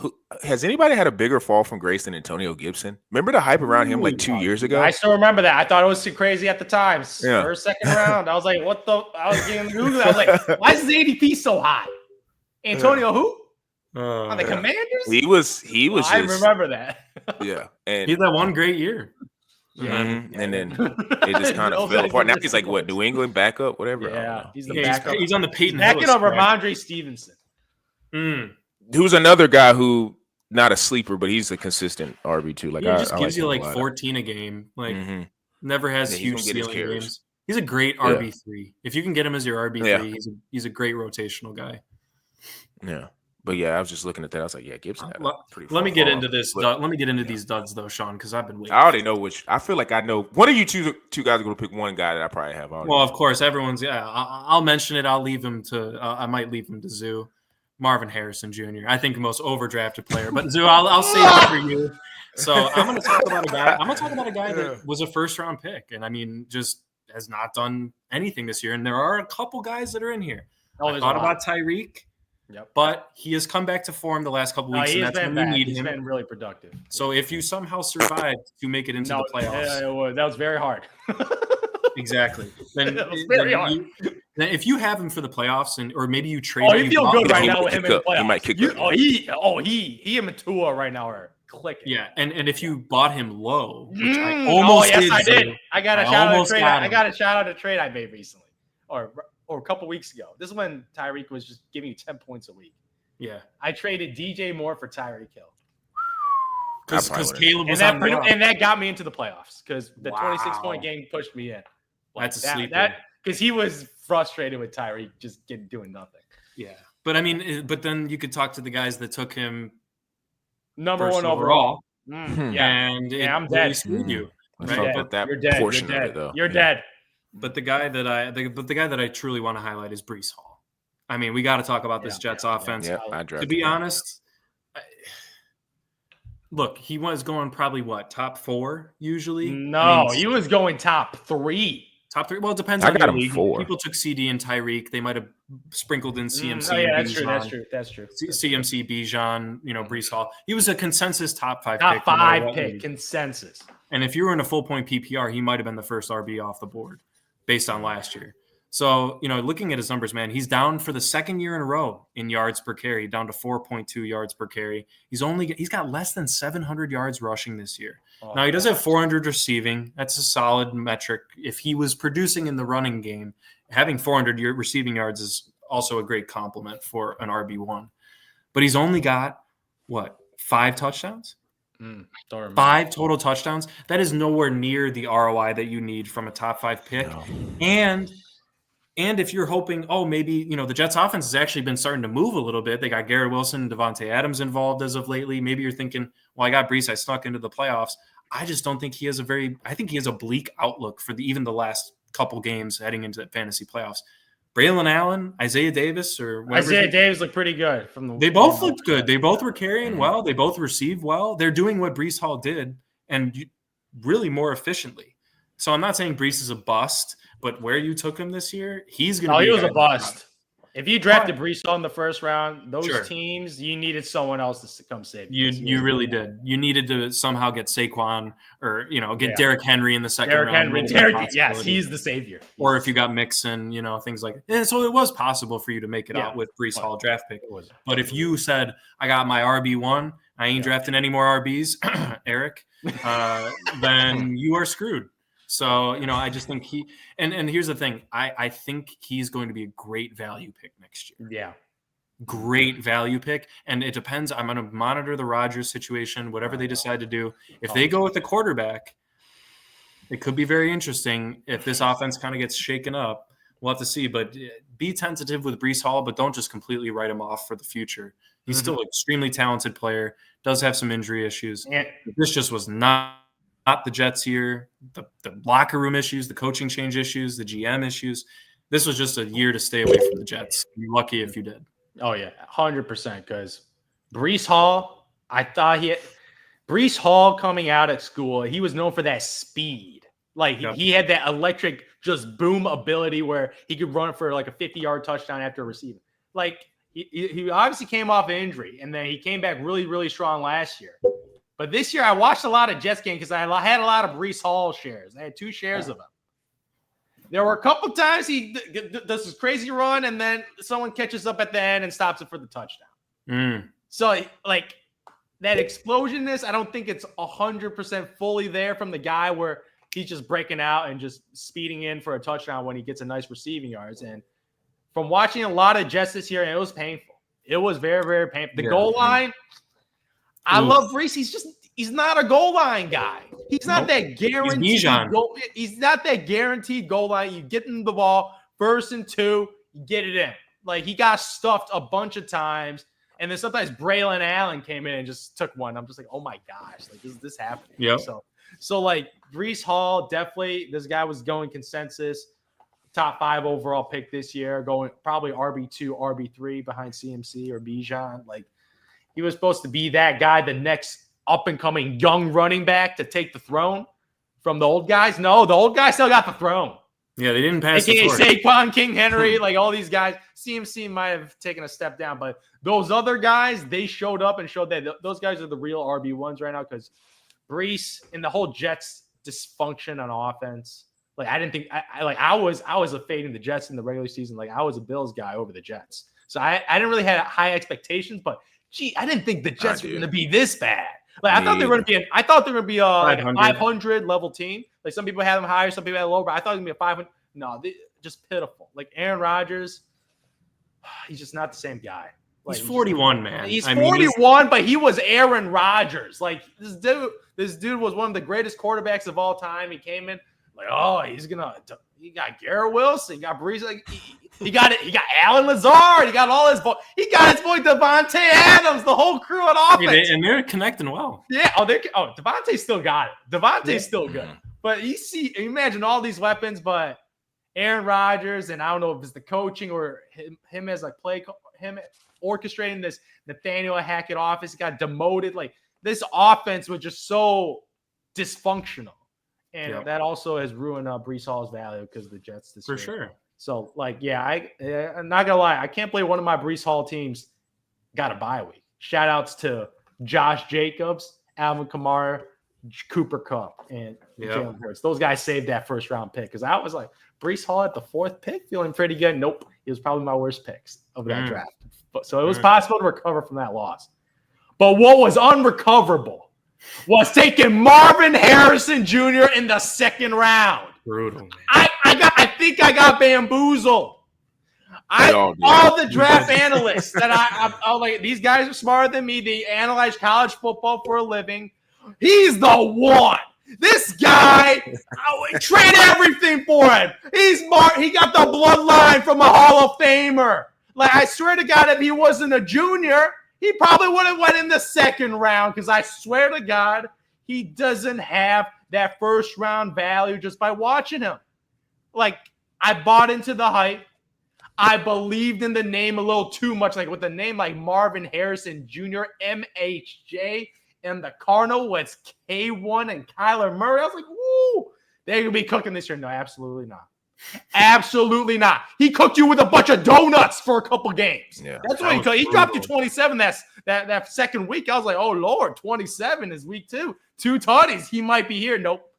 Speaker 1: has anybody had a bigger fall from grace than Antonio Gibson? Remember the hype around him like 2 years ago?
Speaker 3: I still remember that. I thought it was too crazy at the time. First, second round. I was like, what the? I was getting Google. I was like, why is his ADP so high? Antonio who? On the Commanders?
Speaker 1: He was.
Speaker 3: I remember that.
Speaker 1: Yeah. And
Speaker 2: he had that one great year.
Speaker 1: And then it just kind of fell apart. Now he's like, what, New England backup, whatever?
Speaker 3: Yeah, he's the backup.
Speaker 2: He's on the Peyton
Speaker 3: backing up Ramondre Stevenson.
Speaker 1: Who's another guy who not a sleeper, but he's a consistent RB2. Like,
Speaker 2: he just gives you like 14 a game. Like, never has huge ceiling games. He's a great RB3. If you can get him as your RB3, he's a great rotational guy.
Speaker 1: Yeah. But yeah, I was just looking at that. I was like, yeah, Gibson had a pretty
Speaker 2: Let me get into this. Let me get into these duds though, Sean, because I've been waiting.
Speaker 1: I already know which. I feel like I know. One of you two guys are going to pick one guy that I probably have already.
Speaker 2: Well, of course, everyone's. Yeah, I'll mention it. I'll leave him to. I might leave him to Zhu. Marvin Harrison Jr. I think the most overdrafted player, but Zhu, I'll save it for you. So I'm going to talk about a guy. I'm going to talk about a guy that was a first round pick, and I mean, just has not done anything this year. And there are a couple guys that are in here. I thought about Tyreek. Yep. But he has come back to form the last couple weeks, and that's when you need him.
Speaker 3: He's been really productive.
Speaker 2: So if you somehow survive to make it into the playoffs,
Speaker 3: that was very hard.
Speaker 2: Exactly. Then
Speaker 3: that was very hard.
Speaker 2: Then if you have him for the playoffs, or maybe you trade,
Speaker 3: you feel good right now with him in the playoffs.
Speaker 1: He might kick up.
Speaker 3: He and Matua right now are clicking.
Speaker 2: Yeah, and if you bought him low, which I almost did.
Speaker 3: I did. I got a shout out to trade. I got a shout out to trade I made recently, or a couple weeks ago. This is when Tyreek was just giving you 10 points a week.
Speaker 2: Yeah.
Speaker 3: I traded DJ Moore for Tyreek Hill.
Speaker 2: Because Caleb was
Speaker 3: and that got me into the playoffs because the 26-point game pushed me in.
Speaker 2: That's a sleeper.
Speaker 3: Because he was frustrated with Tyreek just doing nothing.
Speaker 2: Yeah. But I mean, then you could talk to the guys that took him
Speaker 3: number one overall.
Speaker 2: And
Speaker 3: I'm dead.
Speaker 2: Screwed you.
Speaker 3: Right? You're dead.
Speaker 1: Portion of it, though.
Speaker 3: You're dead.
Speaker 2: But the guy that I truly want to highlight is Breece Hall. I mean, we got to talk about this Jets offense. To be honest, look, he was going probably top 4 usually.
Speaker 3: No, he was going top 3.
Speaker 2: Top 3. Well, it depends on
Speaker 1: your
Speaker 2: league.
Speaker 1: 4.
Speaker 2: People took CD and Tyreek. They might have sprinkled in CMC.
Speaker 3: That's true.
Speaker 2: CMC, Bijan, Breece Hall. He was a consensus top 5
Speaker 3: pick.
Speaker 2: Top
Speaker 3: 5 pick, consensus.
Speaker 2: And if you were in a full point PPR, he might have been the first RB off the board based on last year. So, looking at his numbers, man, he's down for the second year in a row in yards per carry, down to 4.2 yards per carry. He's got less than 700 yards rushing this year. Now, he does have 400 receiving. That's a solid metric. If he was producing in the running game, having 400 receiving yards is also a great compliment for an RB1. But he's only got, 5 touchdowns? 5 total touchdowns. That is nowhere near the ROI that you need from a top 5 pick. No. And if you're hoping, maybe, the Jets offense has actually been starting to move a little bit. They got Garrett Wilson and Devontae Adams involved as of lately. Maybe you're thinking, I got Breece. I snuck into the playoffs. I just don't think he has I think he has a bleak outlook for even the last couple games heading into the fantasy playoffs. Braylon Allen, Isaiah Davis,
Speaker 3: Isaiah Davis looked pretty good.
Speaker 2: They both looked good. They both were carrying well. They both received well. They're doing what Breece Hall did and really more efficiently. So I'm not saying Breece is a bust, but where you took him this year, he's going to be.
Speaker 3: He was a bust. If you drafted Breece Hall in the first round, those teams, you needed someone else to come save you.
Speaker 2: You really did. You needed to somehow get Saquon or, get Derrick Henry in the second round.
Speaker 3: Yes, he's the savior.
Speaker 2: Or if you got Mixon, things like that. And so it was possible for you to make it out with Breece Hall draft pick. But if you said, I got my RB1, I ain't drafting any more RBs, Eric, then you are screwed. So, I just think and here's the thing. I think he's going to be a great value pick next year.
Speaker 3: Yeah.
Speaker 2: Great value pick. And it depends. I'm going to monitor the Rodgers situation, whatever they decide to do. If they go with the quarterback, it could be very interesting if this offense kind of gets shaken up. we'll have to see. But be tentative with Breece Hall, but don't just completely write him off for the future. He's still an extremely talented player, does have some injury issues.
Speaker 3: And
Speaker 2: this just was not the Jets here. The locker room issues, the coaching change issues, the GM issues. This was just a year to stay away from the Jets. You're lucky if you did.
Speaker 3: Oh, yeah, 100%. Because Breece Hall, I thought Breece Hall coming out of school, he was known for that speed. Like, he had that electric just boom ability where he could run for like a 50-yard touchdown after receiving. Like, he obviously came off injury, and then he came back really, really strong last year. But this year, I watched a lot of Jets games because I had a lot of Breece Hall shares. I had 2 shares of him. There were a couple times he does this crazy run, and then someone catches up at the end and stops it for the touchdown. So, like, that explosionness, I don't think it's 100% fully there from the guy where he's just breaking out and just speeding in for a touchdown when he gets a nice receiving yards. And from watching a lot of Jets this year, it was painful. It was very, very painful. The goal line, I love Breece. He's not a goal line guy. He's not that guaranteed goal. He's not that guaranteed goal line. You get him the ball, 1st and 2, you get it in. Like, he got stuffed a bunch of times. And then sometimes Braylon Allen came in and just took one. I'm just like, oh my gosh, like, is this happening?
Speaker 2: Yeah.
Speaker 3: So like Breece Hall, definitely this guy was going consensus, top 5 overall pick this year, going probably RB2, RB3 behind CMC or Bijan. Like, he was supposed to be that guy, the next up and coming young running back to take the throne from the old guys. No, the old guys still got the throne.
Speaker 2: Yeah, they didn't pass
Speaker 3: the torch. Saquon, King Henry, like all these guys. CMC might have taken a step down, but those other guys, they showed up and showed that those guys are the real RB1s right now, because Breece and the whole Jets dysfunction on offense. Like, I didn't think I was a fading the Jets in the regular season. Like, I was a Bills guy over the Jets. So I didn't really have high expectations, but gee, I didn't think the Jets were going to be this bad. Like, I thought they were going to be like a 500 level team. Like, some people have them higher, some people have lower, but I thought it was going to be a 500. No, just pitiful. Like, Aaron Rodgers, he's just not the same guy. Like,
Speaker 2: he's 41, man.
Speaker 3: He's 41, but he was Aaron Rodgers. Like, this dude was one of the greatest quarterbacks of all time. He came in like, oh, he got Garrett Wilson, he got Breece, like, he got Alan Lazard, he got all his boy Devontae Adams, the whole crew on offense.
Speaker 2: And they're connecting well.
Speaker 3: Yeah, Devontae still got it. Devontae's still good. But imagine all these weapons, but Aaron Rodgers, and I don't know if it's the coaching or him as like him orchestrating this Nathaniel Hackett offense. He got demoted. Like, this offense was just so dysfunctional. And that also has ruined Breece Hall's value because of the Jets this year.
Speaker 2: For sure.
Speaker 3: So, like, I'm not going to lie. I can't believe one of my Breece Hall teams got a bye week. Shout outs to Josh Jacobs, Alvin Kamara, Cooper Kupp, and Jalen Hurts. Those guys saved that first round pick, because I was like, Breece Hall at the 4th pick, feeling pretty good. Nope. He was probably my worst picks of that draft. So it was possible to recover from that loss. But what was unrecoverable was taking Marvin Harrison Jr. in the 2nd round.
Speaker 2: Brutal, man.
Speaker 3: I think I got bamboozled. All the draft analysts that I'm like, these guys are smarter than me. They analyze college football for a living. He's the one. This guy, trade everything for him. He's smart. He got the bloodline from a Hall of Famer. Like, I swear to God, if he wasn't a junior, he probably would have went in the 2nd round, because I swear to God, he doesn't have that first round value just by watching him. Like, I bought into the hype. I believed in the name a little too much. Like, with a name like Marvin Harrison Jr., MHJ, and the Cardinal was K1 and Kyler Murray. I was like, woo, they're going to be cooking this year. No, absolutely not. Absolutely not. He cooked you with a bunch of donuts for a couple games. Yeah, that's what he cooked. He dropped you 27 that 2nd week. I was like, oh, Lord, 27 is week 2. 2 tutties. He might be here. Nope.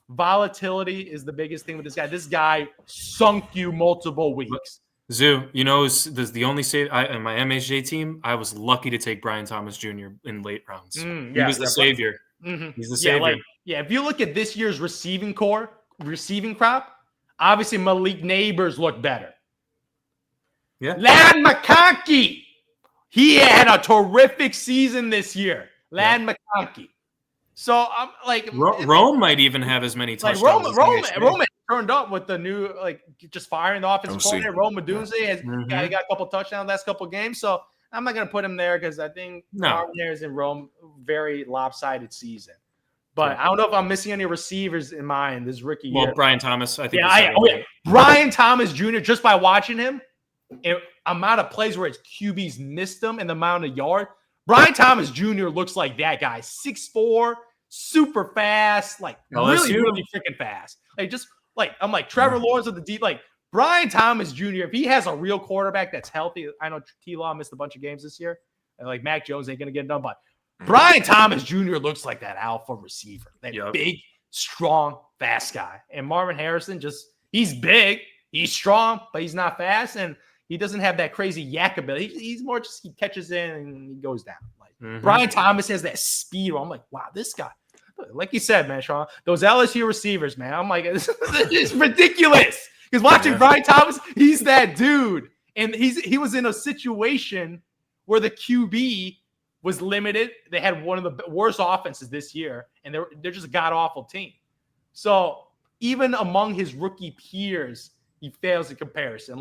Speaker 3: Volatility is the biggest thing with this guy. This guy sunk you multiple weeks.
Speaker 2: Zhu, this the only save in my MHJ team. I was lucky to take Brian Thomas Jr. in late rounds. He was the savior.
Speaker 3: Mm-hmm.
Speaker 2: He's the savior.
Speaker 3: If you look at this year's receiving crop, obviously Malik Neighbors looked better. Yeah. Ladd McConkey, he had a terrific season this year. Ladd McConkey. So I'm like,
Speaker 2: Rome might even have as many touchdowns.
Speaker 3: Roman turned up with the new just firing the offensive coordinator. Rome Odunze has got a couple touchdowns last couple games. So I'm not going to put him there because I think Marvin Harrison and Rome very lopsided season. But I don't know if I'm missing any receivers in mind this rookie year.
Speaker 2: Well, Brian Thomas, I think.
Speaker 3: Brian Thomas Jr. Just by watching him, and amount of plays where his QBs missed him and the amount of yards. Brian Thomas Jr. looks like that guy, 6'4", super fast, really freaking fast. I'm like Trevor Lawrence of the deep, Brian Thomas Jr. If he has a real quarterback that's healthy, I know T-Law missed a bunch of games this year, and Mac Jones ain't gonna get it done, but Brian Thomas Jr. looks like that alpha receiver, that big, strong, fast guy. And Marvin Harrison he's big, he's strong, but he's not fast, and he doesn't have that crazy yak ability. He's more just he catches in and he goes down. Brian Thomas has that speed. I'm like, wow, this guy. Like you said, man, Sean, those LSU receivers, man. I'm like, it's ridiculous. Because watching Brian Thomas, he's that dude, and he was in a situation where the QB was limited. They had one of the worst offenses this year, and they're just a god-awful team. So even among his rookie peers, he fails in comparison.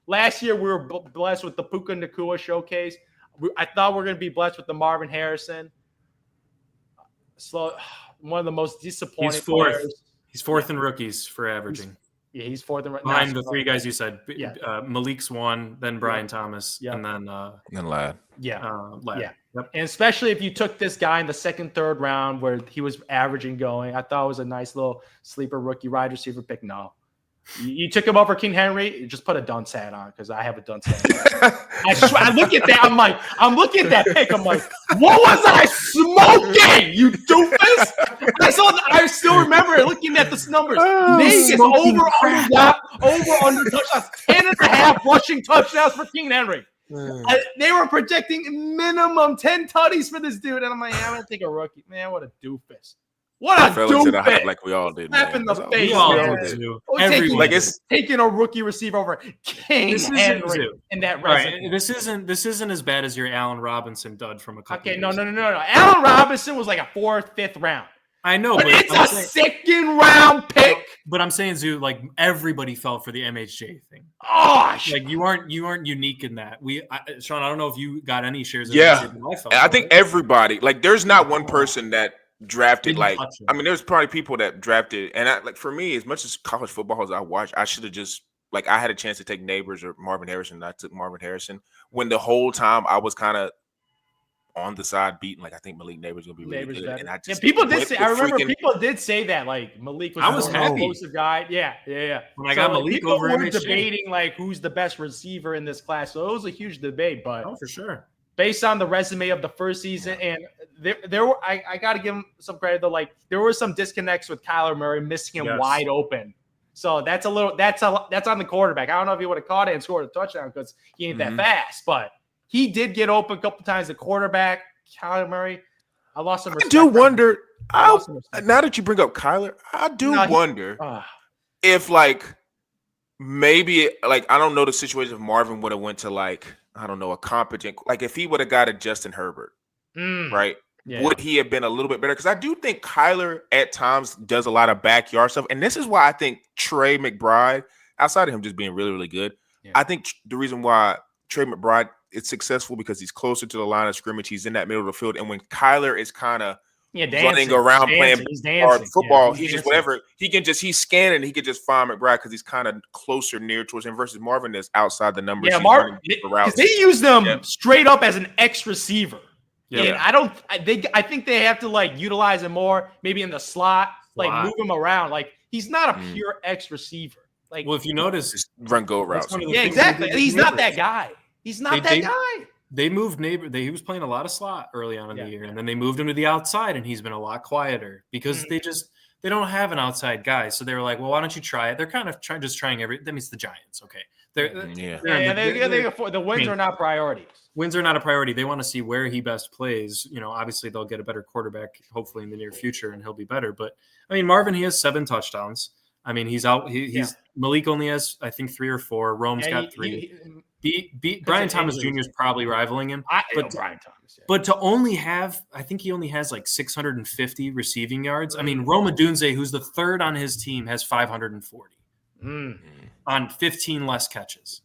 Speaker 3: Last year, we were blessed with the Puka Nacua showcase. I thought we were going to be blessed with the Marvin Harrison. One of the most disappointing
Speaker 2: He's fourth.
Speaker 3: players.
Speaker 2: He's fourth in rookies for averaging.
Speaker 3: He's fourth in
Speaker 2: behind the three guys you said. Malik's one, then Brian Thomas, and then
Speaker 1: Ladd.
Speaker 2: Ladd.
Speaker 3: Yep. And especially if you took this guy in the second, third round where he was averaging going, I thought it was a nice little sleeper rookie wide receiver pick. No. You took him over King Henry. You just put a dunce hat on because I have a dunce hat. I look at that. I'm looking at that pick. I'm like, what was I smoking? You doofus! I still remember looking at the numbers. Vegas over under touchdowns, 10.5 rushing touchdowns for King Henry. They were projecting minimum 10 tutties for this dude, and I'm like, I'm gonna take a rookie. Man, what a doofus! What a
Speaker 1: fell into the hype like we all did.
Speaker 3: Slap in the face.
Speaker 2: We all did.
Speaker 3: Taking a rookie receiver over King Henry in that resume.
Speaker 2: Right. This isn't as bad as your Allen Robinson dud from a couple years.
Speaker 3: No. Allen Robinson was like a 4th, 5th round.
Speaker 2: I know,
Speaker 3: but it's a second round pick.
Speaker 2: But I'm saying, Zhu, everybody fell for the MHJ thing.
Speaker 3: Oh,
Speaker 2: you aren't unique in that. Sean, I don't know if you got any shares.
Speaker 1: I think everybody. There's not one person that drafted there's probably people that drafted, and for me, as much as college football as I watch, I should have just I had a chance to take Neighbors or Marvin Harrison, and I took Marvin Harrison when the whole time I was kind of on the side beating I think Malik Neighbors gonna be really good. And I just
Speaker 3: people did say people did say that Malik was
Speaker 2: the most
Speaker 3: explosive guy. Yeah.
Speaker 2: When I got Malik
Speaker 3: people
Speaker 2: over
Speaker 3: were debating who's the best receiver in this class. So it was a huge debate, but
Speaker 2: for sure.
Speaker 3: Based on the resume of the first season, and there were, I got to give him some credit though. There were some disconnects with Kyler Murray missing him wide open. So that's on the quarterback. I don't know if he would have caught it and scored a touchdown because he ain't that fast, but he did get open a couple times. The quarterback, Kyler Murray, I lost some respect.
Speaker 1: I do wonder. Now that you bring up Kyler, I do wonder if maybe I don't know the situation if Marvin would have went to I don't know, a competent, if he would have got a Justin Herbert, right? Yeah. Would he have been a little bit better? Because I do think Kyler at times does a lot of backyard stuff. And this is why I think Trey McBride, outside of him just being really, really good, I think the reason why Trey McBride is successful because he's closer to the line of scrimmage. He's in that middle of the field. And when Kyler is kind of running around playing hard football, he's just whatever. He's scanning. He could just find McBride because he's kind of closer near towards him versus Marvin is outside the numbers.
Speaker 3: Yeah, Marvin, because they use them straight up as an X receiver. Yeah, and I think they have to utilize him more, maybe in the slot, move him around. He's not a pure X receiver.
Speaker 2: Well, if you notice,
Speaker 1: just run go routes.
Speaker 3: Yeah, exactly. He's not that guy. He's not that guy.
Speaker 2: They moved Neighbor. He was playing a lot of slot early on in the year, and then they moved him to the outside, and he's been a lot quieter because they don't have an outside guy. So they were like, well, why don't you try it? They're kind of trying every. That means the Giants, okay?
Speaker 3: The wins are not priorities.
Speaker 2: Wins are not a priority. They want to see where he best plays. Obviously they'll get a better quarterback hopefully in the near future, and he'll be better. But Marvin, he has 7 touchdowns. He's out. He's Malik only has, I think, 3 or 4. Rome's got 3. Brian Thomas Jr. is probably rivaling him.
Speaker 3: Brian Thomas. Yeah.
Speaker 2: But to only have, I think he only has like 650 receiving yards. I mean, Rome Odunze, who's the third on his team, has 540 on 15 less catches.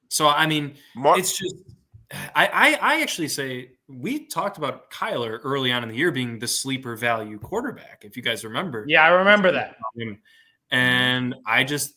Speaker 2: So, I mean, it's just I actually say we talked about Kyler early on in the year being the sleeper value quarterback, if you guys remember.
Speaker 3: Yeah, I remember that.
Speaker 2: And I just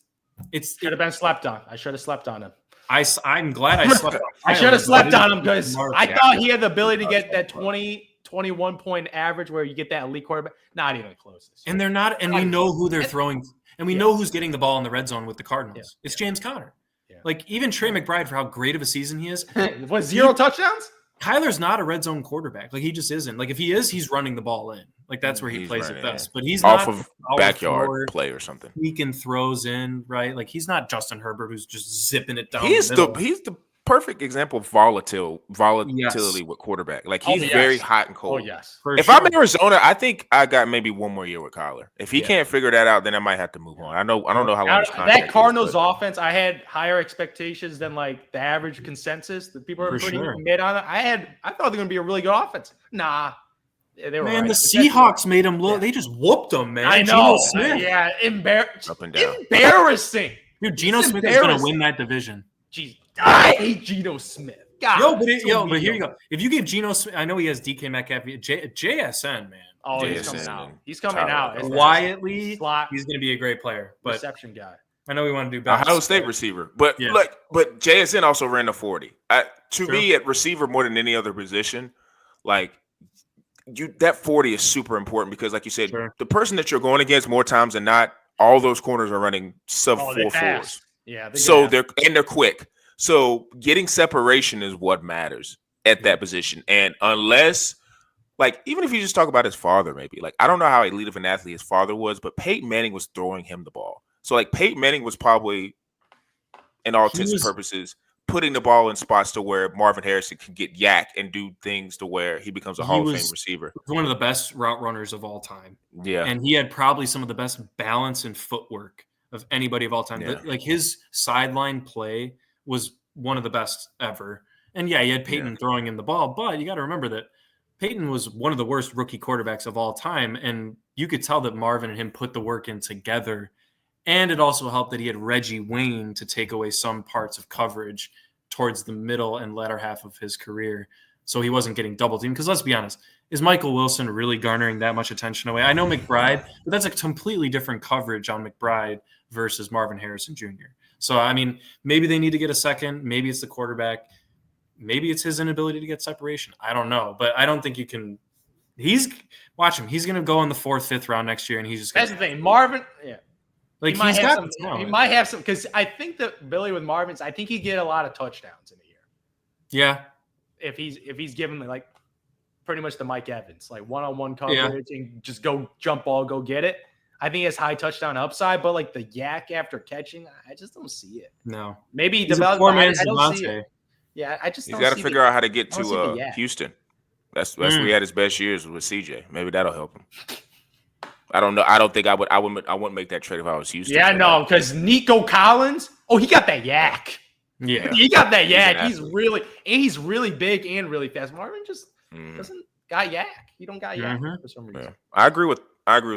Speaker 3: should have been slept on. I should have slept on him.
Speaker 2: I'm glad I slept on Kyler.
Speaker 3: I should have slept on him because I thought he had the ability to get that 21 point average where you get that elite quarterback. Not even close.
Speaker 2: And they're not, and we know who they're throwing, and we know who's getting the ball in the red zone with the Cardinals. Yeah. It's James Conner. Yeah. Like even Trey McBride, for how great of a season he is.
Speaker 3: What, 0 touchdowns?
Speaker 2: Kyler's not a red zone quarterback. Like he just isn't. Like if he is, he's running the ball in. Like that's where he plays it best. But he's
Speaker 1: off
Speaker 2: not
Speaker 1: of backyard play or something.
Speaker 2: He can throws in, right? Like he's not Justin Herbert who's just zipping it down.
Speaker 1: He's the perfect example of volatility with quarterback. Like he's very hot and cold.
Speaker 3: Oh yes.
Speaker 1: If I'm in Arizona, I think I got maybe one more year with Kyler. If he can't figure that out, then I might have to move on. I don't know how long his contract
Speaker 3: that Cardinals offense. I had higher expectations than like the average consensus that people are putting mid on it. I thought they were going to be a really good offense. Nah.
Speaker 2: They were the Seahawks made them look. They just whooped them, man.
Speaker 3: I know.
Speaker 1: Up and down.
Speaker 3: Embarrassing.
Speaker 2: Dude, Geno Smith is going to win that division.
Speaker 3: Jeez. I hate Geno Smith. God,
Speaker 2: but here you go. If you give Geno Smith, I know he has DK Metcalf, JSN, man.
Speaker 3: Oh,
Speaker 1: JSN
Speaker 3: he's coming out.
Speaker 2: Quietly, he's going to be a great player. But
Speaker 3: reception guy.
Speaker 2: I know we want to do better.
Speaker 1: Ohio State receiver. But but JSN also ran a 40. To me, at receiver more than any other position, like that 40 is super important because, like you said, the person that you're going against more times than not, all those corners are running sub 4.4s.
Speaker 3: Yeah,
Speaker 1: they're quick. So getting separation is what matters at that position. And unless, like, even if you just talk about his father, maybe, like, I don't know how elite of an athlete his father was, but Peyton Manning was throwing him the ball. So, like, Peyton Manning was probably, in all intents and purposes, putting the ball in spots to where Marvin Harrison can get yak and do things to where he becomes a Hall of Fame receiver.
Speaker 2: One of the best route runners of all time.
Speaker 1: Yeah.
Speaker 2: And he had probably some of the best balance and footwork of anybody of all time. Yeah. Like, his sideline play was one of the best ever. And he had Peyton throwing him the ball, but you got to remember that Peyton was one of the worst rookie quarterbacks of all time. And you could tell that Marvin and him put the work in together. And it also helped that he had Reggie Wayne to take away some parts of coverage towards the middle and latter half of his career. So he wasn't getting double teamed. Because let's be honest, is Michael Wilson really garnering that much attention away? I know McBride, but that's a completely different coverage on McBride versus Marvin Harrison Jr. So, I mean, maybe they need to get a second. Maybe it's the quarterback. Maybe it's his inability to get separation. I don't know. But I don't think you can – watch him. He's going to go in the 4th, 5th round next year, and he's just
Speaker 3: – That's the thing. Marvin –
Speaker 2: Like,
Speaker 3: he might have some – because I think the ability with Marvin's – I think he'd get a lot of touchdowns in a year.
Speaker 2: Yeah.
Speaker 3: If he's given, like, pretty much the Mike Evans, like, one-on-one coverage and just go jump ball, go get it. I think he has high touchdown upside, but like the yak after catching, I just don't see it.
Speaker 2: No,
Speaker 3: maybe
Speaker 2: he's a poor-man
Speaker 3: Devontae. Yeah, I just.
Speaker 1: He's got to figure out how to get to Houston. That's where he had his best years with CJ. Maybe that'll help him. I don't know. I don't think I would. I wouldn't make that trade if I was Houston.
Speaker 3: Yeah, no, because Nico Collins. Oh, he got that yak.
Speaker 2: Yeah,
Speaker 3: he got that yak. He's really big and really fast. Marvin just doesn't got yak. He don't got yak for some reason.
Speaker 1: Yeah. I agree with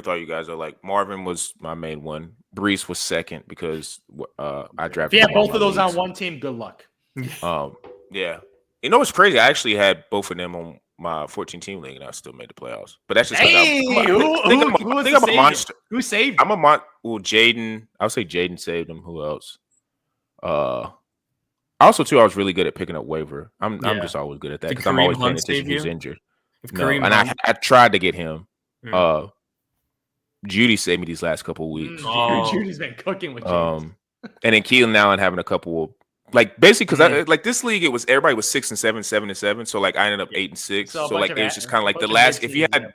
Speaker 1: all you guys. Are like Marvin was my main one. Brees was second because I drafted.
Speaker 3: Yeah, both of those on one team. Good luck.
Speaker 1: Yeah. You know what's crazy? I actually had both of them on my 14-team league, and I still made the playoffs. But that's just because I'm a monster.
Speaker 3: Who saved?
Speaker 1: I'm a monster. Well, Jaden. I would say Jaden saved him. Who else? Also, too, I was really good at picking up waiver. I'm just always good at that because I'm always paying attention who's injured. And I tried to get him. Judy saved me these last couple of weeks.
Speaker 3: Judy's been cooking with James.
Speaker 1: And then Keelan Allen having a couple of basically because like this league, everybody was 6 and 7, 7 and 7. So like I ended up 8 and 6. So like it was just kind of like the last if you had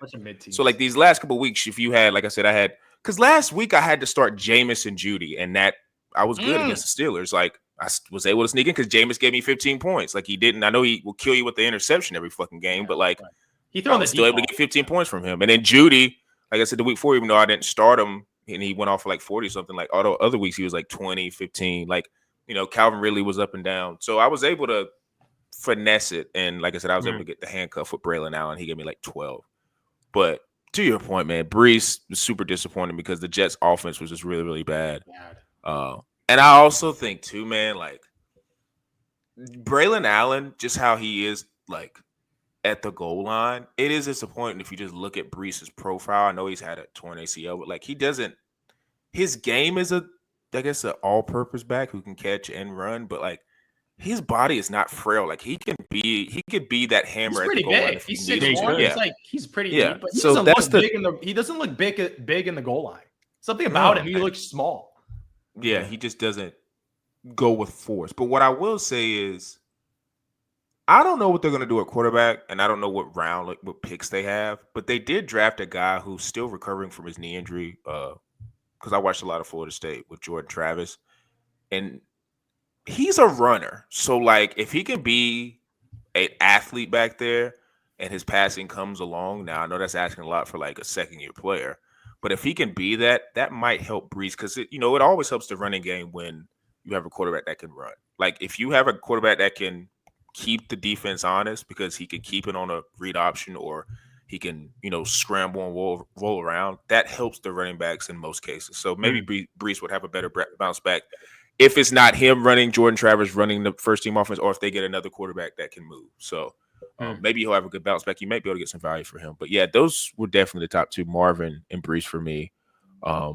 Speaker 1: so like these last couple of weeks, if you had like I said, I had because last week I had to start Jameis and Judy, and that I was good against the Steelers. Like I was able to sneak in because Jameis gave me 15 points. Like he didn't. I know he will kill you with the interception every fucking game, but like I was still able to get 15 points from him. And then Judy. Like I said, the week before, even though I didn't start him and he went off for like 40 something, like other weeks he was like 20, 15. Like Calvin Ridley was up and down. So I was able to finesse it. And like I said, I was able to get the handcuff with Braylon Allen. He gave me like 12. But to your point, man, Brees was super disappointing because the Jets offense was just really, really bad. And I also think too, man, like Braylon Allen, just how he is like at the goal line, it is disappointing if you just look at Brees' profile. I know he's had a torn ACL, but like his game is an all-purpose back who can catch and run, but like his body is not frail. Like he could be that hammer at the goal line.
Speaker 3: He's 6'1". He's pretty big, but he doesn't look big in the goal line. Something about him, he looks small.
Speaker 1: Yeah, he just doesn't go with force. But what I will say is, I don't know what they're going to do at quarterback, and I don't know what what picks they have. But they did draft a guy who's still recovering from his knee injury. Because I watched a lot of Florida State with Jordan Travis, and he's a runner. So, like, if he can be an athlete back there and his passing comes along, now I know that's asking a lot for like a second-year player, but if he can be that, that might help Brees because it always helps the running game when you have a quarterback that can run. Like, if you have a quarterback that can keep the defense honest because he can keep it on a read option or he can, scramble and roll around, that helps the running backs in most cases. So maybe Brees would have a better bounce back if it's not him running, Jordan Travis running the first team offense, or if they get another quarterback that can move. So maybe he'll have a good bounce back. You might be able to get some value for him. But yeah, those were definitely the top two, Marvin and Brees for me. I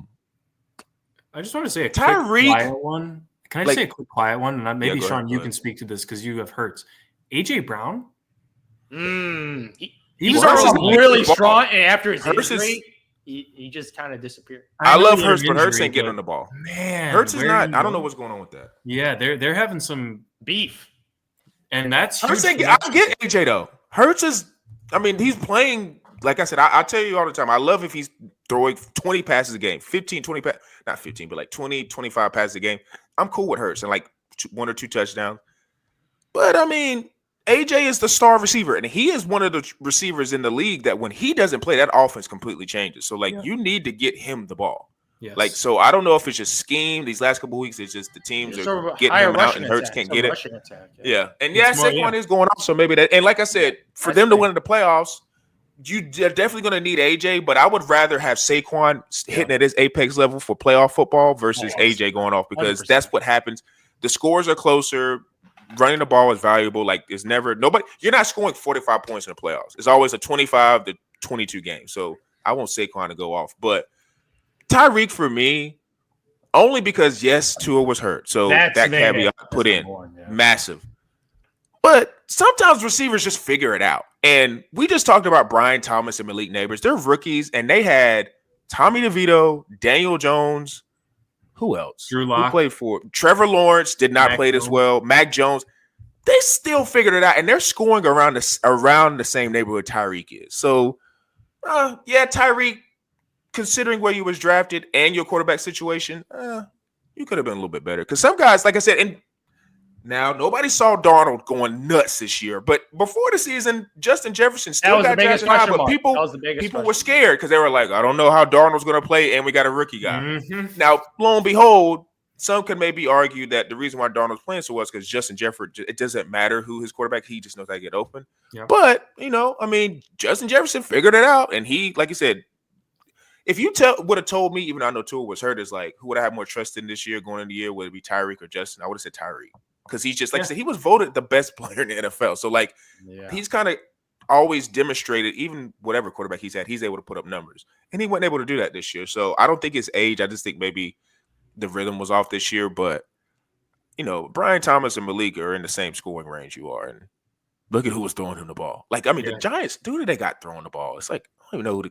Speaker 2: just want to say a quiet one. Can I just say a quick quiet one? And maybe Sean, you can speak to this because you have Hurts. AJ Brown.
Speaker 3: He was really strong, and after his injury, he just kind of disappeared.
Speaker 1: I love Hurts, but Hurts ain't getting on the ball. Man, Hurts is not. I don't know what's going on with that.
Speaker 2: Yeah, they're having some beef, and that's
Speaker 1: Hurts. I get AJ though. Hurts is. I mean, he's playing. Like I said, I tell you all the time. I love if he's throwing 20 passes a game, 15, 20 not 15, but like 20, 25 passes a game. I'm cool with Hurts and like 1 or 2 touchdowns. But I mean, AJ is the star receiver, and he is one of the receivers in the league that when he doesn't play, that offense completely changes. So, like, you need to get him the ball. Yes. Like, so I don't know if it's just scheme these last couple of weeks. It's just the teams are getting him out, and Hurts can't get it. Yeah. And Saquon is going off, so maybe that. And like I said, for them to win in the playoffs, you're definitely going to need AJ, but I would rather have Saquon hitting at his apex level for playoff football versus AJ going off because 100%. That's what happens. The scores are closer. Running the ball is valuable. Like, it's never nobody. You're not scoring 45 points in the playoffs. It's always a 25 to 22 game. So I want Saquon to go off, but Tyreek for me only because Tua was hurt. So that caveat put in massive. But sometimes receivers just figure it out. And we just talked about Brian Thomas and Malik Neighbors. They're rookies, and they had Tommy DeVito, Daniel Jones. Who else?
Speaker 2: Drew Lock.
Speaker 1: Who played for Trevor Lawrence? Did not play this well. Mac Jones. They still figured it out, and they're scoring around the same neighborhood Tyreek is. So, Tyreek, considering where you was drafted and your quarterback situation, you could have been a little bit better. Because some guys, like I said, and now nobody saw Darnold going nuts this year, but before the season, Justin Jefferson still got drafted high, but people were scared because they were like, I don't know how Darnold's going to play, and we got a rookie guy. Mm-hmm. Now, lo and behold, some could maybe argue that the reason why Darnold's playing so well is because Justin Jefferson, it doesn't matter who his quarterback, he just knows how to get open. Yeah. But, Justin Jefferson figured it out, and he, like you said, if you would have told me, even though I know Tua was hurt, is like, who would I have more trust in this year going into the year? Would it be Tyreek or Justin? I would have said Tyreek. Because he's just, like I said, he was voted the best player in the NFL. So, he's kind of always demonstrated, even whatever quarterback he's at, he's able to put up numbers. And he wasn't able to do that this year. So, I don't think it's age. I just think maybe the rhythm was off this year. But, Brian Thomas and Malik are in the same scoring range you are. And look at who was throwing him the ball. The Giants, dude, they got throwing the ball. It's like, I don't even know who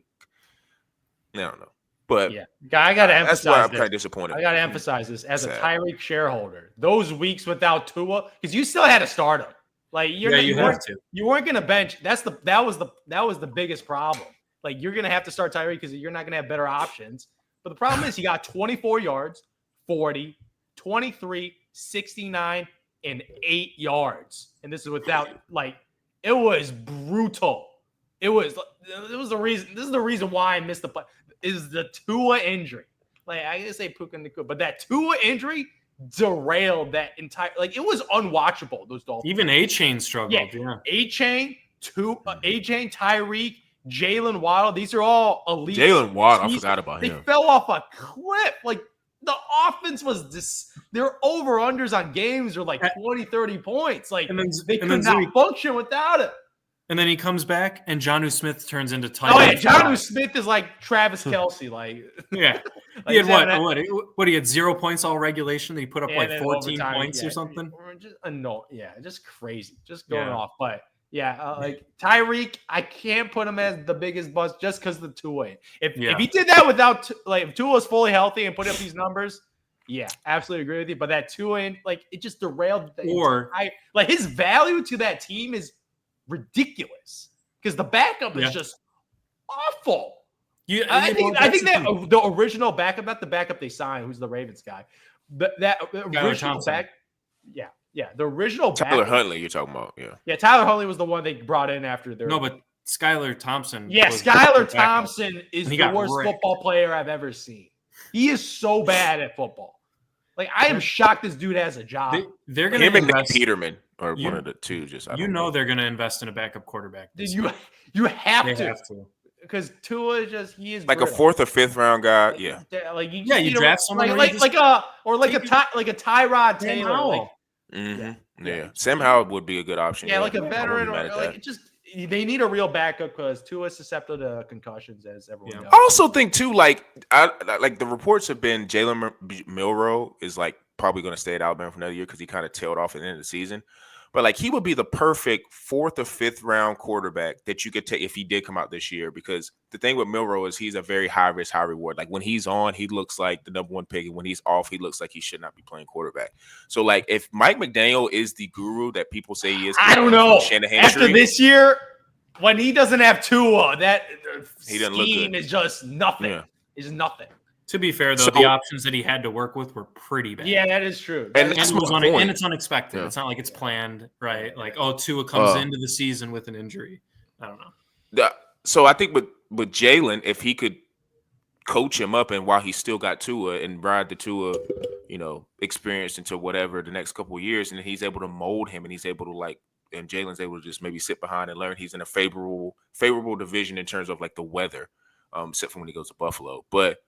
Speaker 1: I don't know. But
Speaker 3: I got to emphasize.
Speaker 1: That's why I'm kind of disappointed.
Speaker 3: I got to emphasize this as a Tyreek shareholder. Those weeks without Tua, because you still had to start him. Like you weren't going to bench. That was the biggest problem. Like you're going to have to start Tyreek because you're not going to have better options. But the problem is he got 24 yards, 40, 23, 69, and 8 yards. And this is without it was brutal. It was the reason. This is the reason why I missed the play. Is the Tua injury. Like I gotta say Puka Nacua, but that Tua injury derailed that entire. Like it was unwatchable. Those Dolphins.
Speaker 2: Even A-Chain struggled. Yeah.
Speaker 3: A-Chain, A-Chain, Tyreek, Jalen Waddle. These are all elite.
Speaker 1: Jalen Waddle, I forgot about
Speaker 3: They
Speaker 1: him.
Speaker 3: fell off a cliff. Like the offense was their over-unders on games are like 20, 30 points. Like they could not function without it.
Speaker 2: And then he comes back, and Jonnu Smith turns into Tyler.
Speaker 3: Oh yeah, Jonnu Smith is like Travis Kelce. Like
Speaker 2: yeah,
Speaker 3: like
Speaker 2: he had what? He had 0 points all regulation. He put up like 14 points or something.
Speaker 3: Just crazy, just going off. But like Tyreek, I can't put him as the biggest bust just because the Tua. If he did that without if Tua was fully healthy and put up these numbers, absolutely agree with you. But that Tua, like it just derailed. Like his value to that team is ridiculous because the backup is just awful. I think that the original backup, not the backup they signed, who's the Ravens guy, but that original back, the original
Speaker 1: Tyler
Speaker 3: backup,
Speaker 1: Huntley, you're talking about,
Speaker 3: Tyler Huntley was the one they brought in after their.
Speaker 2: No, but Skylar Thompson.
Speaker 3: Yeah, Skylar Thompson is the worst football player I've ever seen. He is so bad at football. Like I am shocked this dude has a job.
Speaker 2: They're going to invest.
Speaker 1: Peterman or one of the two.
Speaker 2: They're going to invest in a backup quarterback.
Speaker 3: You have to. Because Tua is he is
Speaker 1: like brittle. A 4th or 5th round guy. Yeah.
Speaker 3: Like you
Speaker 2: draft someone
Speaker 3: like a Tyrod Taylor.
Speaker 1: Sam Howell would be a good option.
Speaker 3: Yeah, like a veteran or like they need a real backup because Tua is susceptible to concussions as everyone knows.
Speaker 1: I also think too, like the reports have been Jalen Milroe is like probably going to stay at Alabama for another year because he kind of tailed off at the end of the season. But like he would be the perfect 4th or 5th round quarterback that you could take if he did come out this year. Because the thing with Milroe is he's a very high risk, high reward. Like when he's on, he looks like the number 1 pick, and when he's off, he looks like he should not be playing quarterback. So like if Mike McDaniel is the guru that people say he is,
Speaker 3: I don't know. After this year, when he doesn't have Tua, that
Speaker 1: he doesn't look good.
Speaker 3: Is just nothing. Yeah. It's nothing.
Speaker 2: To be fair, though, the options that he had to work with were pretty bad.
Speaker 3: Yeah, that is true.
Speaker 2: And it's unexpected. It's not like it's planned, right? Like, Tua comes into the season with an injury. I don't know.
Speaker 1: So I think with Jalen, if he could coach him up, and while he still got Tua and ride the Tua, experience into whatever the next couple of years, and he's able to mold him, and he's able to and Jalen's able to just maybe sit behind and learn. He's in a favorable division in terms of like the weather, except for when he goes to Buffalo, but.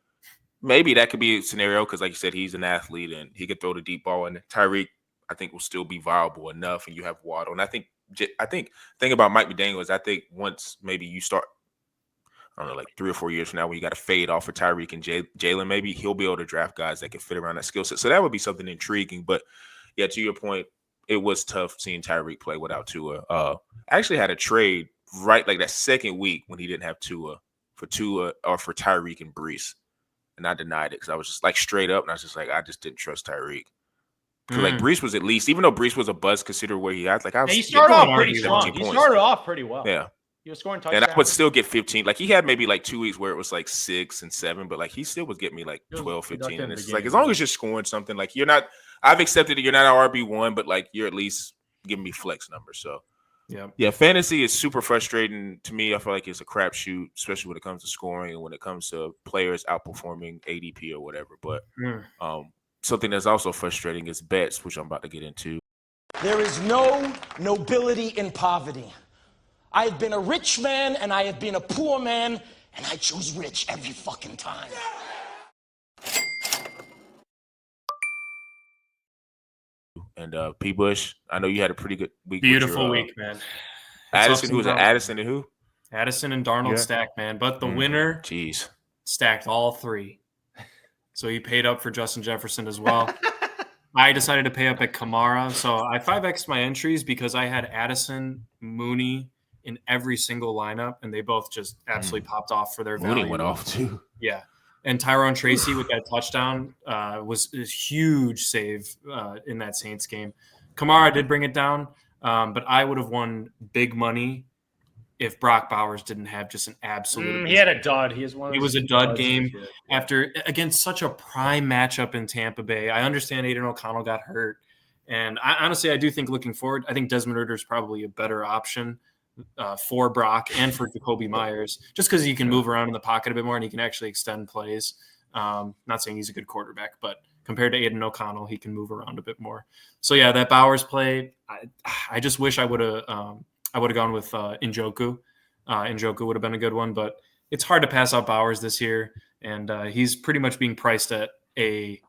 Speaker 1: Maybe that could be a scenario because, like you said, he's an athlete and he could throw the deep ball. And Tyreek, I think, will still be viable enough. And you have Waddle. And I think the thing about Mike McDaniel is I think once maybe you start, I don't know, like 3 or 4 years from now when you got to fade off for Tyreek and Jalen, maybe he'll be able to draft guys that can fit around that skill set. So that would be something intriguing. But, yeah, to your point, it was tough seeing Tyreek play without Tua. I actually had a trade right like that second week when he didn't have Tua or for Tyreek and Brees. And I denied it because I was just like straight up, and I was just like, I just didn't trust Tyreek. Like Brees was at least, even though Brees was a buzz considered where he had, like I was.
Speaker 3: He started off pretty strong. He started off pretty well.
Speaker 1: Yeah,
Speaker 3: he was scoring touchdowns.
Speaker 1: And I would still get 15. Like he had maybe like 2 weeks where it was like 6 and 7, but like he still was getting me like 12, 15. And it's like as long as you're scoring something, like you're not. I've accepted that you're not an RB1, but like you're at least giving me flex numbers. So. Yeah. Fantasy is super frustrating to me. I feel like it's a crapshoot, especially when it comes to scoring and when it comes to players outperforming ADP or whatever. But something that's also frustrating is bets, which I'm about to get into.
Speaker 4: There is no nobility in poverty. I have been a rich man and I have been a poor man, and I choose rich every fucking time.
Speaker 1: And P. Bush, I know you had a pretty good week.
Speaker 2: Beautiful week, man.
Speaker 1: Addison, who was it? Addison and who?
Speaker 2: Addison and Darnold stacked, man. But the winner stacked all 3. So he paid up for Justin Jefferson as well. I decided to pay up at Kamara. So I 5X'd my entries because I had Addison, Mooney in every single lineup, and they both just absolutely popped off for their value.
Speaker 1: Mooney went off too.
Speaker 2: Yeah. And Tyrone Tracy with that touchdown was a huge save in that Saints game. Kamara did bring it down, but I would have won big money if Brock Bowers didn't have just an absolute.
Speaker 3: He had a dud. He
Speaker 2: was a dud game against such a prime matchup in Tampa Bay. I understand Aiden O'Connell got hurt, and I do think looking forward, I think Desmond Ridder is probably a better option for Brock and for Jacoby Myers, just because he can move around in the pocket a bit more and he can actually extend plays. Not saying he's a good quarterback, but compared to Aiden O'Connell, he can move around a bit more. So yeah, that Bowers play, I just wish I would have gone with Njoku. Njoku would have been a good one, but it's hard to pass out Bowers this year, and he's pretty much being priced at a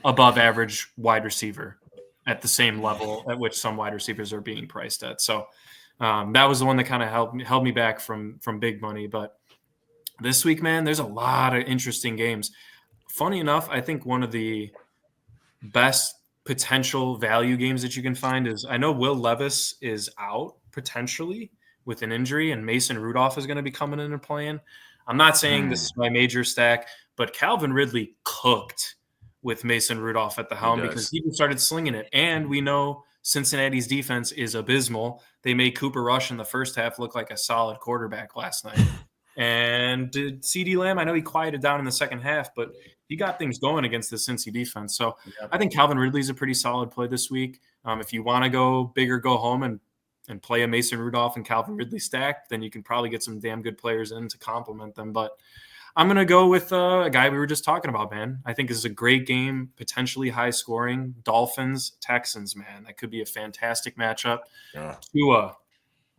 Speaker 2: above average wide receiver at the same level at which some wide receivers are being priced at. So that was the one that kind of held me back from big money. But this week, man, there's a lot of interesting games. Funny enough, I think one of the best potential value games that you can find is, I know Will Levis is out potentially with an injury, and Mason Rudolph is going to be coming in and playing. I'm not saying this is my major stack, but Calvin Ridley cooked with Mason Rudolph at the helm because he started slinging it. And we know Cincinnati's defense is abysmal. They made Cooper Rush in the first half look like a solid quarterback last night. And CeeDee Lamb, I know he quieted down in the second half, but he got things going against the Cincy defense. So I think Calvin Ridley's a pretty solid play this week. If you want to go big or go home and play a Mason Rudolph and Calvin Ridley stack, then you can probably get some damn good players in to complement them. But I'm going to go with a guy we were just talking about, man. I think this is a great game, potentially high scoring. Dolphins, Texans, man. That could be a fantastic matchup. Yeah. Tua.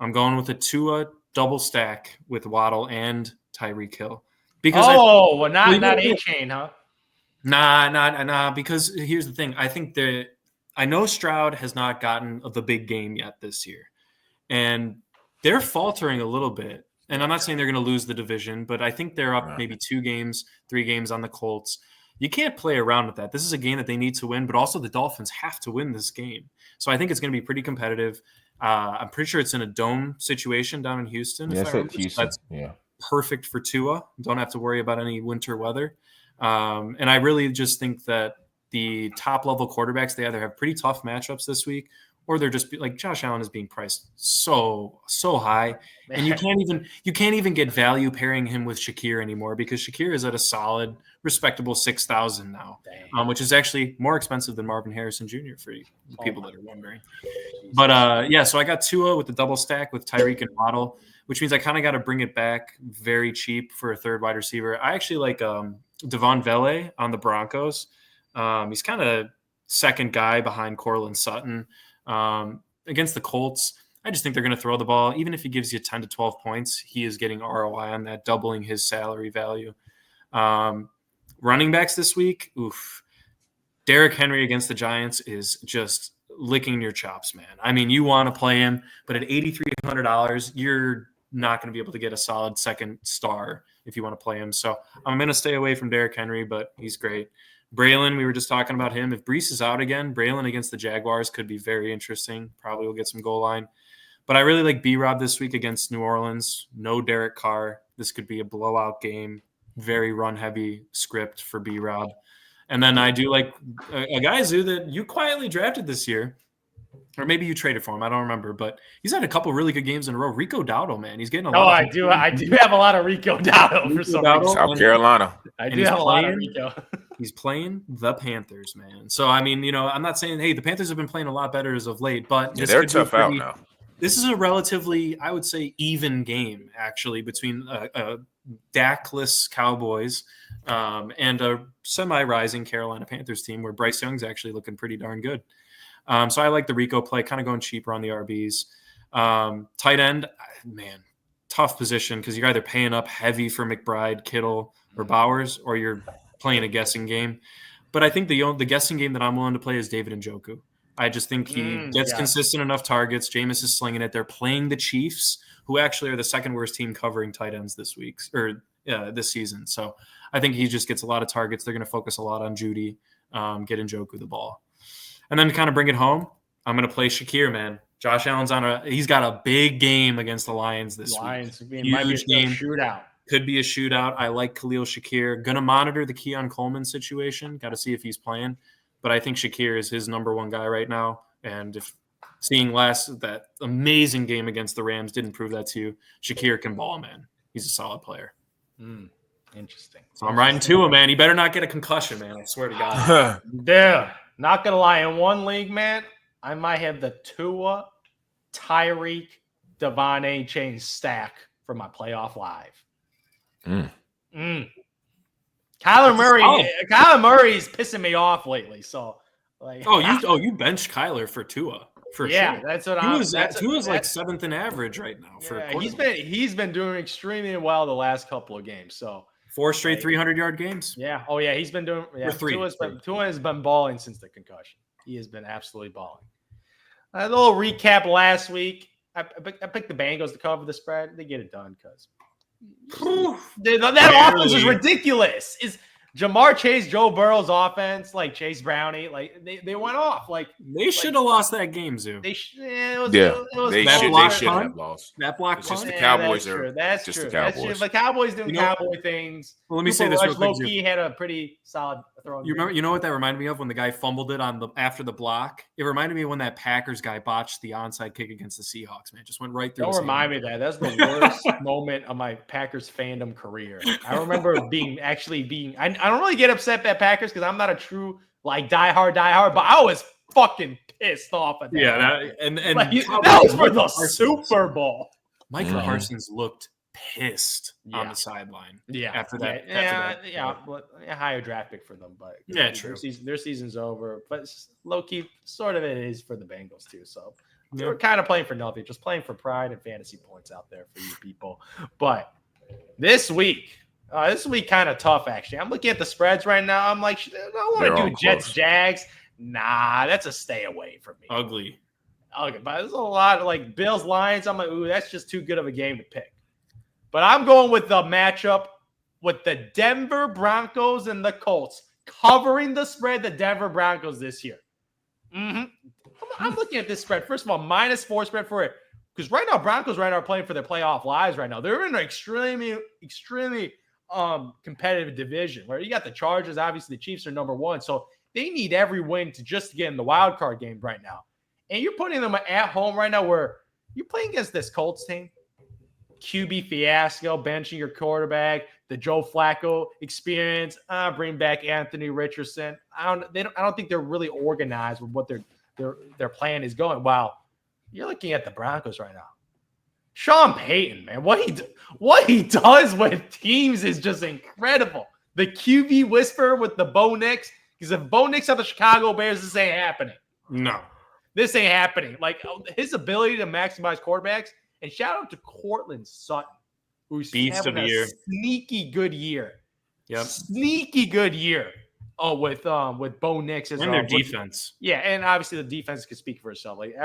Speaker 2: I'm going with a Tua double stack with Waddle and Tyreek Hill. Because
Speaker 3: not A-Chain, huh?
Speaker 2: Nah. Because here's the thing. I know Stroud has not gotten the big game yet this year. And they're faltering a little bit. And I'm not saying they're going to lose the division, but I think they're up maybe 2 games, 3 games on the Colts. You can't play around with that. This is a game that they need to win, but also the Dolphins have to win this game. So I think it's going to be pretty competitive. I'm pretty sure it's in a dome situation down in Houston.
Speaker 1: Yes, it's Houston.
Speaker 2: That's perfect for Tua. Don't have to worry about any winter weather. And I really just think that the top-level quarterbacks, they either have pretty tough matchups this week, or they're just like Josh Allen is being priced so high, and you can't even get value pairing him with Shakir anymore because Shakir is at a solid, respectable 6,000 now, which is actually more expensive than Marvin Harrison Jr. for people that are wondering. But so I got Tua with the double stack with Tyreek and Waddle, which means I kind of got to bring it back very cheap for a third wide receiver. I actually like Devon Vele on the Broncos. He's kind of second guy behind Cortland Sutton. Against the Colts, I just think they're going to throw the ball. Even if he gives you 10 to 12 points, he is getting ROI on that, doubling his salary value. Running backs this week, Derrick Henry against the Giants is just licking your chops, man. I mean, you want to play him, but at $8,300, you're not going to be able to get a solid second star if you want to play him. So I'm going to stay away from Derrick Henry, but he's great. Braylon, we were just talking about him. If Brees is out again, Braylon against the Jaguars could be very interesting. Probably will get some goal line. But I really like B-Rob this week against New Orleans. No Derek Carr. This could be a blowout game. Very run-heavy script for B-Rob. And then I do like a guy, Zhu, that you quietly drafted this year. Or maybe you traded for him. I don't remember. But he's had a couple really good games in a row. Rico Dowdle, man. He's getting a lot.
Speaker 3: I do have a lot of Rico Dowdle for some reason.
Speaker 1: South Carolina.
Speaker 3: I do have a lot of Rico.
Speaker 2: He's playing the Panthers, man. So, I mean, I'm not saying, hey, the Panthers have been playing a lot better as of late, but
Speaker 1: they're tough out now.
Speaker 2: This is a relatively, I would say, even game, actually, between a Dak-less Cowboys and a semi-rising Carolina Panthers team where Bryce Young's actually looking pretty darn good. So I like the Rico play, kind of going cheaper on the RBs. Tight end, man, tough position because you're either paying up heavy for McBride, Kittle, or Bowers, or you're playing a guessing game. But I think the guessing game that I'm willing to play is David Njoku. I just think he gets consistent enough targets. Jameis is slinging it. They're playing the Chiefs, who actually are the second worst team covering tight ends this season. So I think he just gets a lot of targets. They're going to focus a lot on Judy, get Njoku the ball. And then to kind of bring it home, I'm going to play Shakir, man. Josh Allen's he's got a big game against the Lions this week. Huge game.
Speaker 3: Shootout.
Speaker 2: Could be a shootout. I like Khalil Shakir. Going to monitor the Keon Coleman situation. Got to see if he's playing. But I think Shakir is his number one guy right now. And if seeing that amazing game against the Rams didn't prove that to you, Shakir can ball, man. He's a solid player.
Speaker 3: Interesting.
Speaker 2: So I'm riding Tua, man. He better not get a concussion, man. I swear to God.
Speaker 3: Yeah. Not going to lie. In one league, man, I might have the Tua, Tyreek, Devon A-Chain stack for my playoff live. Kyler Murray's pissing me off lately. So, like,
Speaker 2: you benched Kyler for Tua for sure.
Speaker 3: That's what
Speaker 2: Tua's like 7th in average right now.
Speaker 3: He's been doing extremely well the last couple of games. So
Speaker 2: 4 straight 300-yard games.
Speaker 3: Yeah. Oh yeah, he's been doing. Yeah, Tua has been balling since the concussion. He has been absolutely balling. A little recap last week. I picked the Bengals to cover the spread. They get it done because that offense is ridiculous. Is Jamar Chase, Joe Burrow's offense, like Chase Brownie, like they went off. Like
Speaker 2: they should have lost that game, Zoo.
Speaker 3: They should have
Speaker 1: lost.
Speaker 2: That block
Speaker 1: it's just
Speaker 2: punt.
Speaker 1: the Cowboys
Speaker 3: that's
Speaker 1: just
Speaker 3: true.
Speaker 1: the Cowboys.
Speaker 3: That's true. The Cowboys doing cowboy things.
Speaker 2: Well, let me say this real quick.
Speaker 3: Low-key had a pretty solid throw.
Speaker 2: You know what that reminded me of when the guy fumbled it after the block? It reminded me of when that Packers guy botched the onside kick against the Seahawks, man. Just went right through.
Speaker 3: Don't remind me of that. That's the worst moment of my Packers fandom career. I remember I don't really get upset at Packers because I'm not a true like diehard, but I was fucking pissed off at that.
Speaker 2: Yeah,
Speaker 3: that was for the Super Bowl.
Speaker 2: Michael Parsons looked pissed on the sideline.
Speaker 3: Yeah,
Speaker 2: after that.
Speaker 3: A higher draft pick for them, but
Speaker 2: true.
Speaker 3: Their season's over. But low key, sort of it is for the Bengals too. So they were kind of playing for nothing, just playing for pride and fantasy points out there for you people. But this week kind of tough actually. I'm looking at the spreads right now. I'm like, I don't want to do Jets Jags. Nah, that's a stay away from me.
Speaker 2: Ugly.
Speaker 3: Okay, but there's a lot of like Bills Lions. I'm like, ooh, that's just too good of a game to pick. But I'm going with the matchup with the Denver Broncos and the Colts covering the spread. The Denver Broncos this year. I'm looking at this spread. First of all, -4 spread for it because right now Broncos are playing for their playoff lives. Right now they're in an extremely competitive division where you got the Chargers. Obviously, the Chiefs are number 1, so they need every win to just get in the wild card game right now. And you're putting them at home right now where you're playing against this Colts team. QB fiasco, benching your quarterback, the Joe Flacco experience, bring back Anthony Richardson. I don't think they're really organized with what their plan is going. Wow, you're looking at the Broncos right now. Sean Payton, man, what he does with teams is just incredible. The QB whisper with the Bo Nix, because if Bo Nix are the Chicago Bears, this ain't happening.
Speaker 2: No.
Speaker 3: This ain't happening. Like his ability to maximize quarterbacks, and shout out to Cortland Sutton, who's having a sneaky good year.
Speaker 2: Yep.
Speaker 3: Sneaky good year. Oh, with Bo Nix
Speaker 2: and their defense.
Speaker 3: And obviously the defense can speak for itself. Like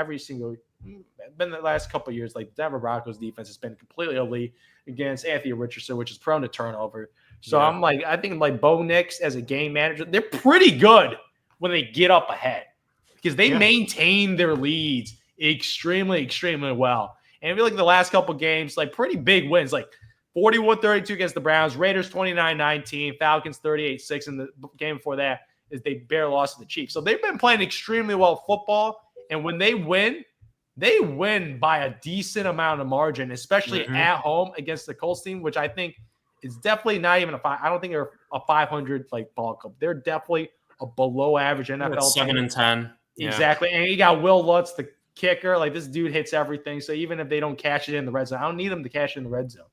Speaker 3: been the last couple of years, like Denver Broncos defense has been completely elite against Anthony Richardson, which is prone to turnover. So I'm like, I think like Bo Nix as a game manager, they're pretty good when they get up ahead because they maintain their leads extremely, extremely well. And if you look at the last couple of games, like pretty big wins, like 41-32 against the Browns, Raiders 29-19, Falcons 38-6, and the game before that is they barely lost to the Chiefs. So they've been playing extremely well football, and when they win by a decent amount of margin, especially at home against the Colts team, which I think is definitely not even I don't think they're a 500 like ball club. They're definitely a below average NFL team.
Speaker 2: 7-10.
Speaker 3: Exactly, and you got Will Lutz, the kicker. Like this dude hits everything. So even if they don't cash it in the red zone, I don't need them to cash it in the red zone.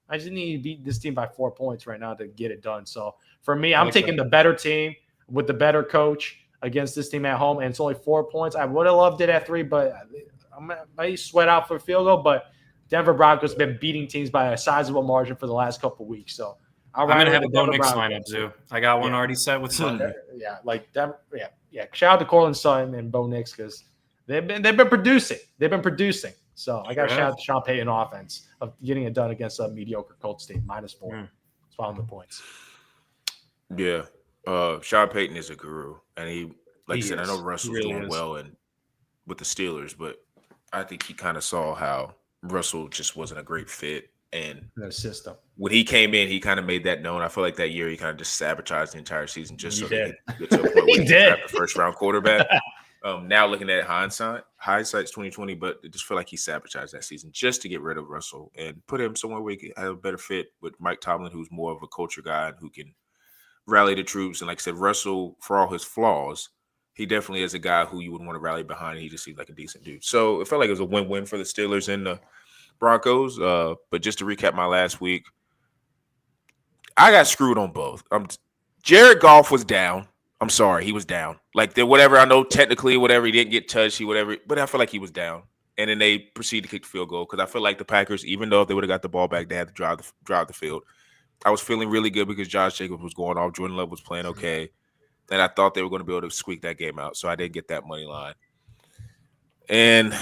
Speaker 3: I just need to beat this team by 4 points right now to get it done. So for me, I'm taking the better team with the better coach against this team at home, and it's only 4 points. I would have loved it at 3, but I might sweat out for a field goal. But Denver Broncos have been beating teams by a sizable margin for the last couple of weeks. So
Speaker 2: I'm going to have a Bo Nix lineup, Zoo. I got one already set with Sutton. Shout out to Cortland Sutton and Bo Nix because they've been producing. They've been producing. So I got to shout out to Sean Payton offense of getting it done against a mediocre Colts team, -4. It's following the points.
Speaker 1: Yeah. Sean Payton is a guru. And he I said, I know Russell's doing well with the Steelers, but I think he kind of saw how Russell just wasn't a great fit. And
Speaker 3: the system.
Speaker 1: When he came in, he kind of made that known. I feel like that year he kind of just sabotaged the entire season just so he could get to a point where he did the first round quarterback. Now looking at hindsight's 2020, but I just feel like he sabotaged that season just to get rid of Russell and put him somewhere where he could have a better fit with Mike Tomlin, who's more of a culture guy and who can rally the troops. And like I said, Russell, for all his flaws, he definitely is a guy who you would want to rally behind. He just seems like a decent dude. So it felt like it was a win-win for the Steelers and the Broncos. But just to recap my last week, I got screwed on both. Jared Goff was down. I'm sorry, he was down. Like whatever, I know technically, whatever, he didn't get touched, but I feel like he was down. And then they proceeded to kick the field goal because I feel like the Packers, even though if they would have got the ball back, they had to drive the field. I was feeling really good because Josh Jacobs was going off, Jordan Love was playing okay, and I thought they were going to be able to squeak that game out. So I did get that money line. And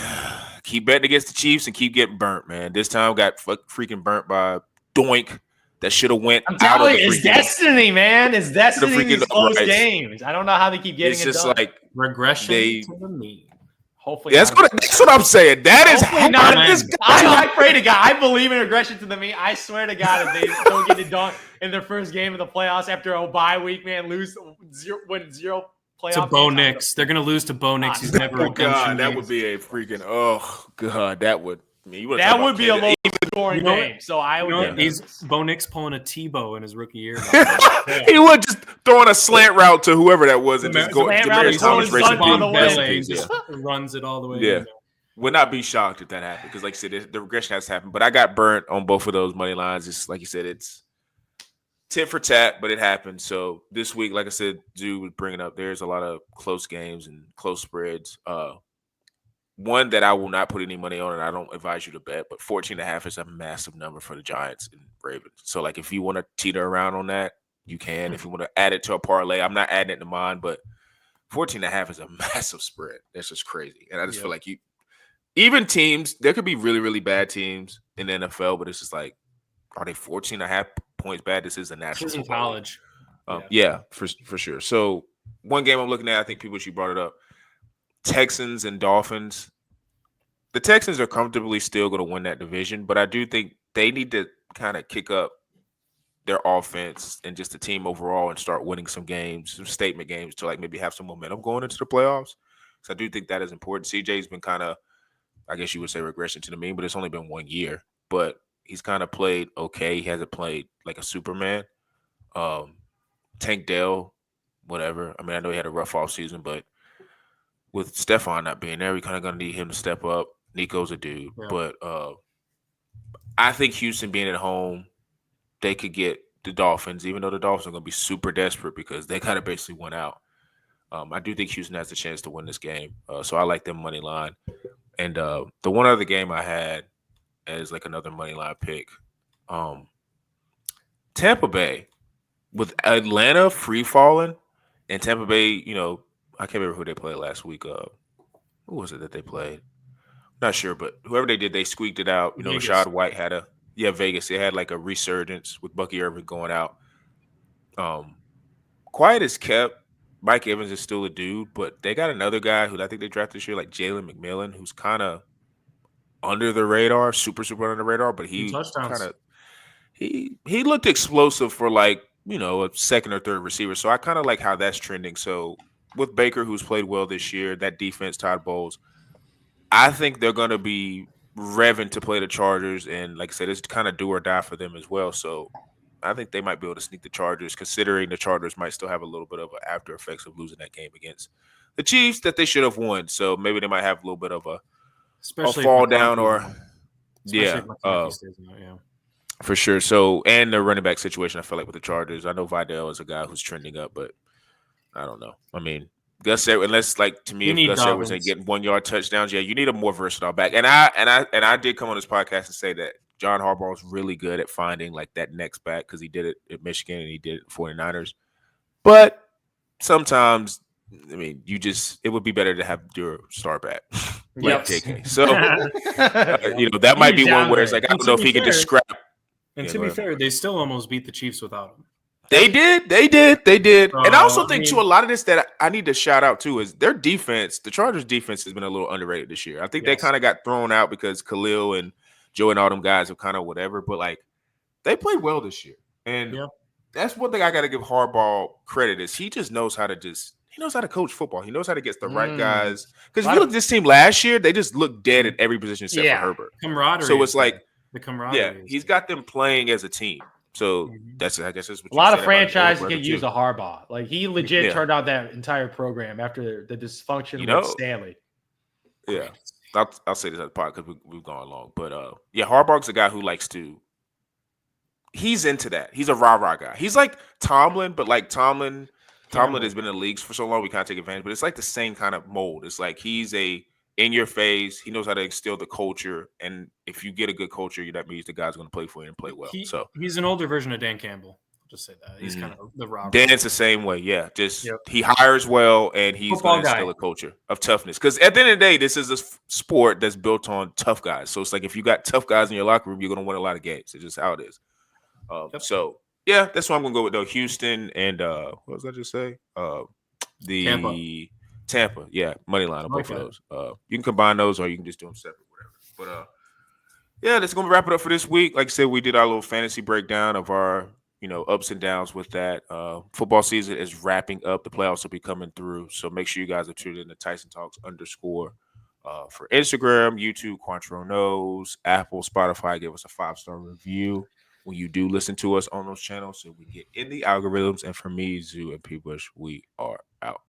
Speaker 1: keep betting against the Chiefs and keep getting burnt, man. This time got freaking burnt by Doink. That should have went.
Speaker 3: I'm telling you, it's destiny, man. It's destiny in these close games. I don't know how they keep getting it done. It's just like
Speaker 2: regression to the mean.
Speaker 3: Hopefully,
Speaker 1: that's what I'm saying. That is
Speaker 3: not. I pray to God. I believe in regression to the mean. I swear to God, if they don't get it done in their first game of the playoffs after a bye week, man, win zero playoff.
Speaker 2: To Bo Nix, they're gonna lose to Bo Nix. He's never.
Speaker 1: Oh God, that would be a freaking. Oh God, that would.
Speaker 3: That would be a low scoring game. So I would.
Speaker 2: He's Bo Nix pulling a Tebow in his rookie year.
Speaker 1: He would just throwing a slant route to whoever that was and just go.
Speaker 2: Runs it all the way.
Speaker 1: Yeah, would not be shocked if that happened because, like I said, the regression has happened. But I got burnt on both of those money lines. It's like you said, it's tit for tat, but it happened. So this week, like I said, Zhu was bringing up. There's a lot of close games and close spreads. One that I will not put any money on, and I don't advise you to bet, but 14.5 is a massive number for the Giants and Ravens. So, like, if you want to teeter around on that, you can. If you want to add it to a parlay, I'm not adding it to mine, but 14.5 is a massive spread. That's just crazy. And I just feel like even teams, there could be really, really bad teams in the NFL, but it's just like, are they 14.5 points bad? This is a national
Speaker 2: in college.
Speaker 1: Yeah, for sure. So, one game I'm looking at, I think people, you brought it up. Texans and Dolphins. The Texans are comfortably still going to win that division, but I do think they need to kind of kick up their offense and just the team overall and start winning some games, some statement games to like maybe have some momentum going into the playoffs. So I do think that is important. CJ's been kind of, I guess you would say, regression to the mean, but it's only been 1 year. But he's kind of played okay. He hasn't played like a Superman. Tank Dell, whatever. I mean, I know he had a rough offseason, but with Stephon not being there, we kind of going to need him to step up. Nico's a dude. Yeah. But I think Houston being at home, they could get the Dolphins, even though the Dolphins are going to be super desperate because they kind of basically went out. I do think Houston has a chance to win this game. So I like them money line. And the one other game I had as like another money line pick, Tampa Bay. With Atlanta free falling and Tampa Bay, you know, I can't remember who they played last week. Who was it that they played? Not sure, but whoever they did, they squeaked it out. You know, Vegas. Rashad White had Vegas. They had like a resurgence with Bucky Irving going out. Quiet is kept. Mike Evans is still a dude, but they got another guy who I think they drafted this year, like Jalen McMillan, who's kind of under the radar, super under the radar, but he kind of he looked explosive for like, you know, a second or third receiver. So I kind of like how that's trending. So with Baker, who's played well this year, that defense, Todd Bowles, I think they're going to be revving to play the Chargers. And like I said, it's kind of do or die for them as well. So I think they might be able to sneak the Chargers, considering the Chargers might still have a little bit of an after effects of losing that game against the Chiefs that they should have won. So maybe they might have a little bit of a fall down or for sure. So, and the running back situation, I feel like with the Chargers, I know Vidal is a guy who's trending up, but I don't know. I mean, Gus Edwards, unless like to me, if Gus Edwards ain't getting 1 yard touchdowns, you need a more versatile back. And I did come on this podcast and say that John Harbaugh is really good at finding like that next back because he did it at Michigan and he did it at 49ers. But sometimes, I mean, it would be better to have your star back like JK. So, you know, that might be one where it's like, I don't know if he can just scrap.
Speaker 2: And to be fair, they still almost beat the Chiefs without him.
Speaker 1: They did. And I also think, too, a lot of this that I need to shout out, too, is their defense. The Chargers' defense has been a little underrated this year. I think they kind of got thrown out because Khalil and Joe and all them guys have kind of whatever. But, like, they played well this year. And that's one thing I got to give Harbaugh credit is he just knows how to he knows how to coach football. He knows how to get the right guys. Because if you look at this team last year, they just looked dead at every position except for Herbert.
Speaker 2: Camaraderie.
Speaker 1: So it's like,
Speaker 2: the camaraderie.
Speaker 1: Yeah, he's got them playing as a team. So that's, I guess, that's what
Speaker 3: a lot of franchises can use a Harbaugh. Like he legit turned out that entire program after the dysfunction with Stanley.
Speaker 1: Yeah, I'll say this at the part because we've gone long, but Harbaugh's a guy who likes to. he's into that. He's a rah-rah guy. He's like Tomlin, but like Tomlin has been in the leagues for so long, we can't take advantage. But it's like the same kind of mold. It's like he's a in your face. He knows how to instill the culture, and if you get a good culture, that means the guy's going to play for you and play well. So
Speaker 2: he's an older version of Dan Campbell. I'll just say that he's kind of the Robert.
Speaker 1: Dan's the same way. Yeah, just he hires well, and he's going to instill a culture of toughness. Because at the end of the day, this is a sport that's built on tough guys. So it's like if you got tough guys in your locker room, you're going to win a lot of games. It's just how it is. So yeah, that's what I'm gonna go with though. Houston and what was I just say? Tampa. Yeah, money line on both of those. You can combine those or you can just do them separate, whatever. But yeah, that's gonna wrap it up for this week. Like I said, we did our little fantasy breakdown of our ups and downs with that. Football season is wrapping up. The playoffs will be coming through. So make sure you guys are tuned in to Tyson Talks _ for Instagram, YouTube, Quantro Knows, Apple, Spotify. Give us a 5-star review when you do listen to us on those channels so we get in the algorithms. And for me, Zhu and P. Bush, we are out.